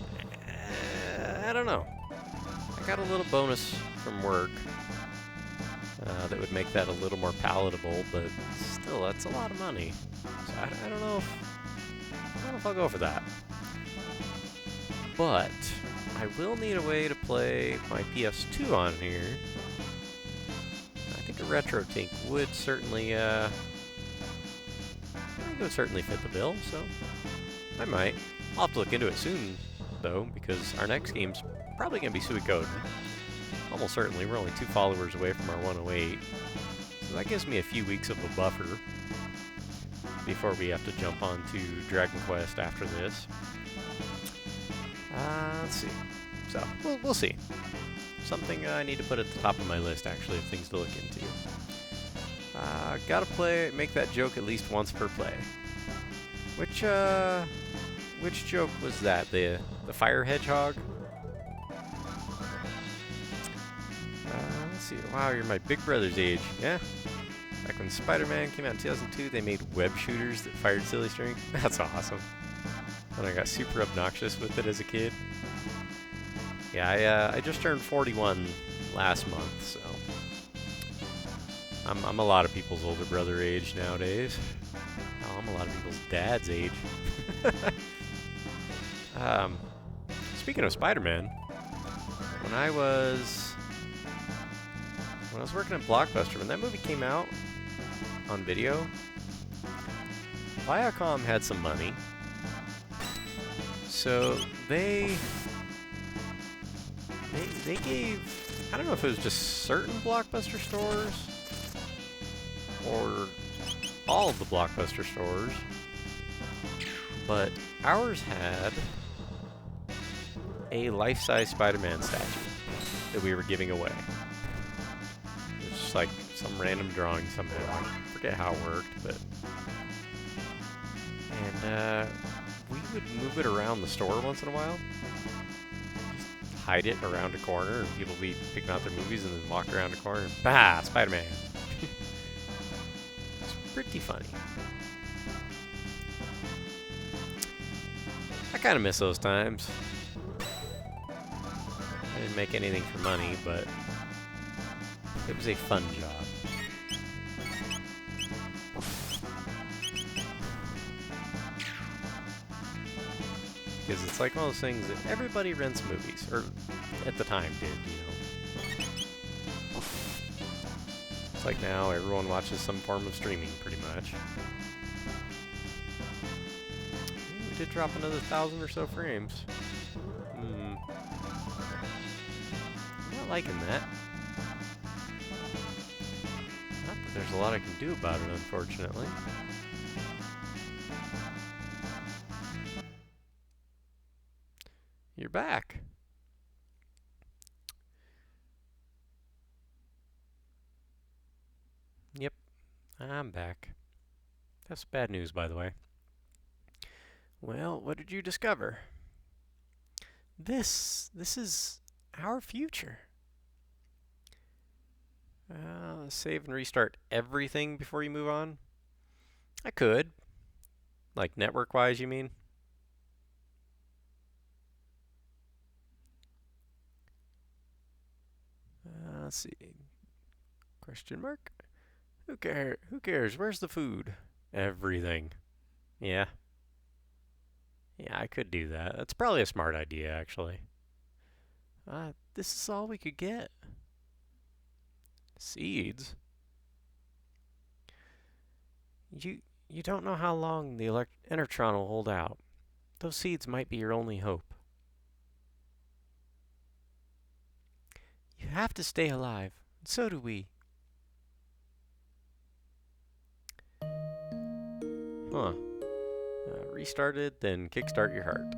I don't know. I got a little bonus from work that would make that a little more palatable, but still, that's a lot of money. So I don't know if I'll go for that. But I will need a way to play my PS2 on here. I think a retro tink would certainly, I think it would certainly fit the bill. So I might. I'll have to look into it soon, though, because our next game's probably gonna be Suikoden. Almost certainly. We're only 2 followers away from our 108. So that gives me a few weeks of a buffer before we have to jump on to Dragon Quest after this. Let's see. So, we'll see. Something I need to put at the top of my list, actually, of things to look into. Gotta make that joke at least once per play. Which joke was that? The fire hedgehog? Let's see. Wow, you're my big brother's age. Yeah. Back when Spider-Man came out in 2002, they made web shooters that fired silly string. That's awesome. And I got super obnoxious with it as a kid. Yeah, I just turned 41 last month, so I'm a lot of people's older brother age nowadays. Oh, I'm a lot of people's dad's age. um, Speaking of Spider-Man, when I was working at Blockbuster, when that movie came out on video, Viacom had some money, so they gave, I don't know if it was just certain Blockbuster stores or all of the Blockbuster stores, but ours had a life-size Spider-Man statue that we were giving away. It was just like some random drawing somehow. I forget how it worked, but... And we would move it around the store once in a while. Just hide it around a corner, and people would be picking out their movies and then walk around a corner and bah! Spider-Man! It's pretty funny. I kind of miss those times. I didn't make anything for money, but it was a fun job. Because it's like one of those things that everybody rents movies, or at the time did, you know. It's like now everyone watches some form of streaming, pretty much. We did drop another 1,000 or so frames. I'm not liking that. Not that there's a lot I can do about it, unfortunately. You're back. Yep, I'm back. That's bad news, by the way. Well, what did you discover? This is our future. Save and restart everything before you move on? I could. Like network-wise, you mean? Let's see. Question mark? Who cares? Where's the food? Everything. Yeah. Yeah, I could do that. That's probably a smart idea, actually. This is all we could get. Seeds? You don't know how long the Enertron will hold out. Those seeds might be your only hope. You have to stay alive. And so do we. Huh. Restarted, then kickstart your heart.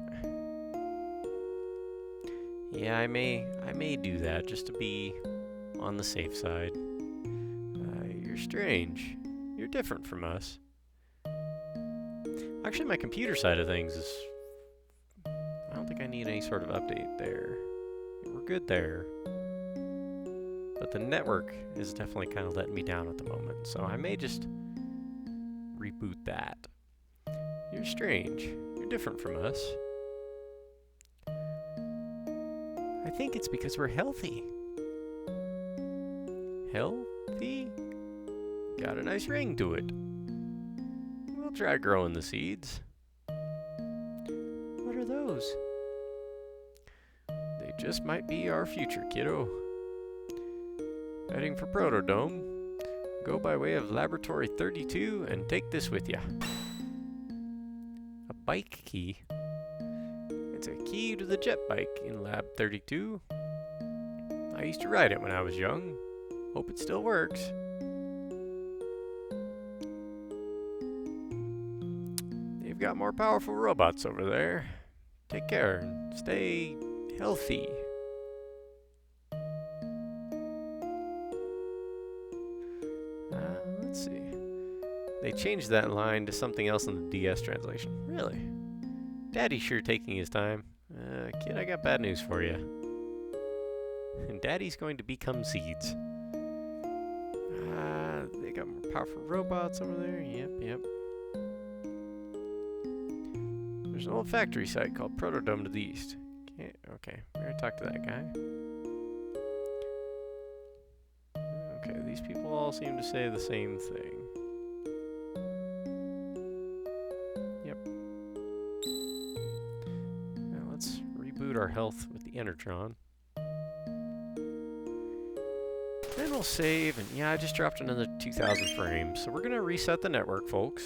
Yeah, I may do that just to be on the safe side. You're strange. You're different from us. Actually, my computer side of things is... I don't think I need any sort of update there. We're good there. But the network is definitely kind of letting me down at the moment, so I may just reboot that. You're strange. You're different from us. I think it's because we're healthy. Healthy? Got a nice ring to it. We'll try growing the seeds. What are those? They just might be our future, kiddo. Heading for Protodome. Go by way of Laboratory 32 and take this with ya. A bike key? It's a key to the jet bike in Lab 32. I used to ride it when I was young. Hope it still works. They've got more powerful robots over there. Take care and stay healthy. Let's see. They changed that line to something else in the DS translation. Really? Daddy's sure taking his time. Kid, I got bad news for you. Daddy's going to become seeds. They got more powerful robots over there. Yep. There's an old factory site called Protodome to the east. Okay, we're gonna talk to that guy. Okay, these people all seem to say the same thing. Yep. Now let's reboot our health with the Enertron. Then we'll save, and yeah, I just dropped another 2,000 frames. So we're gonna reset the network, folks.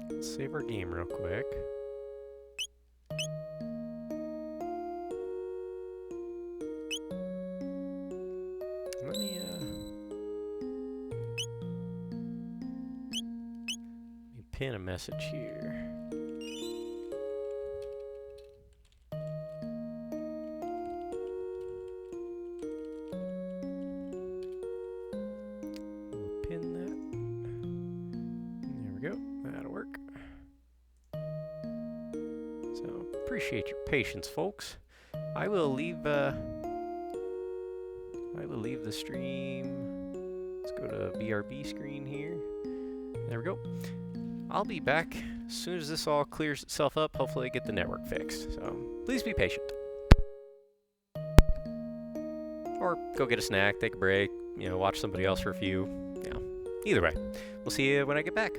Let's save our game real quick. Let me pin a message here. We'll pin that. There we go. That'll work. So appreciate your patience, folks. I will leave the stream. Let's go to BRB screen here. There we go. I'll be back as soon as this all clears itself up. Hopefully get the network fixed. So please be patient. Or go get a snack, take a break, you know, watch somebody else for a few. You know, either way. We'll see you when I get back.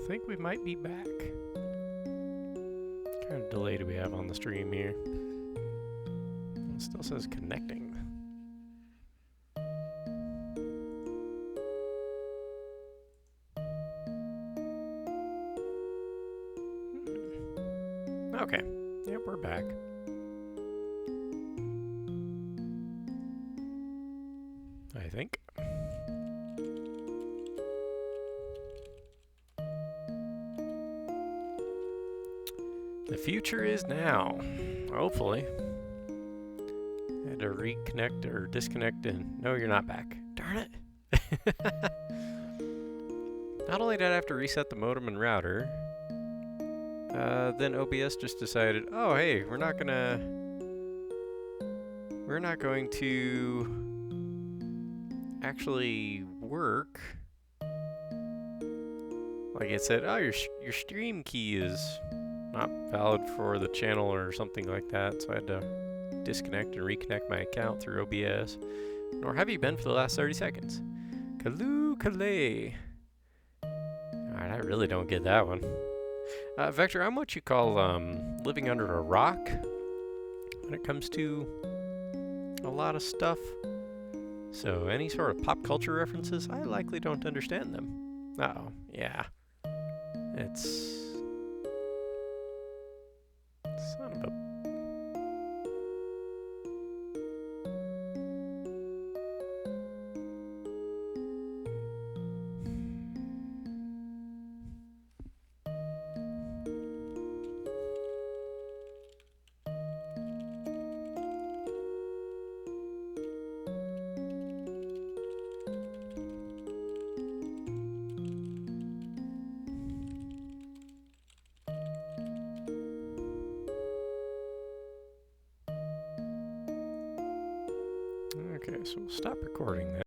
think we might be back. What kind of delay do we have on the stream here? It still says connecting. Okay, yep, we're back. I think. The future is now, hopefully. I had to reconnect or disconnect and no, you're not back. Darn it. Not only did I have to reset the modem and router, then OBS just decided, oh hey, we're not going to actually work. Like it said, oh, your stream key is not valid for the channel or something like that, so I had to disconnect and reconnect my account through OBS. Nor have you been for the last 30 seconds. Kaloo Kalay. Alright, I really don't get that one. Vector, I'm what you call living under a rock when it comes to a lot of stuff. So any sort of pop culture references, I likely don't understand them. Uh-oh, yeah. It's... son of a... Okay, so we'll stop recording that.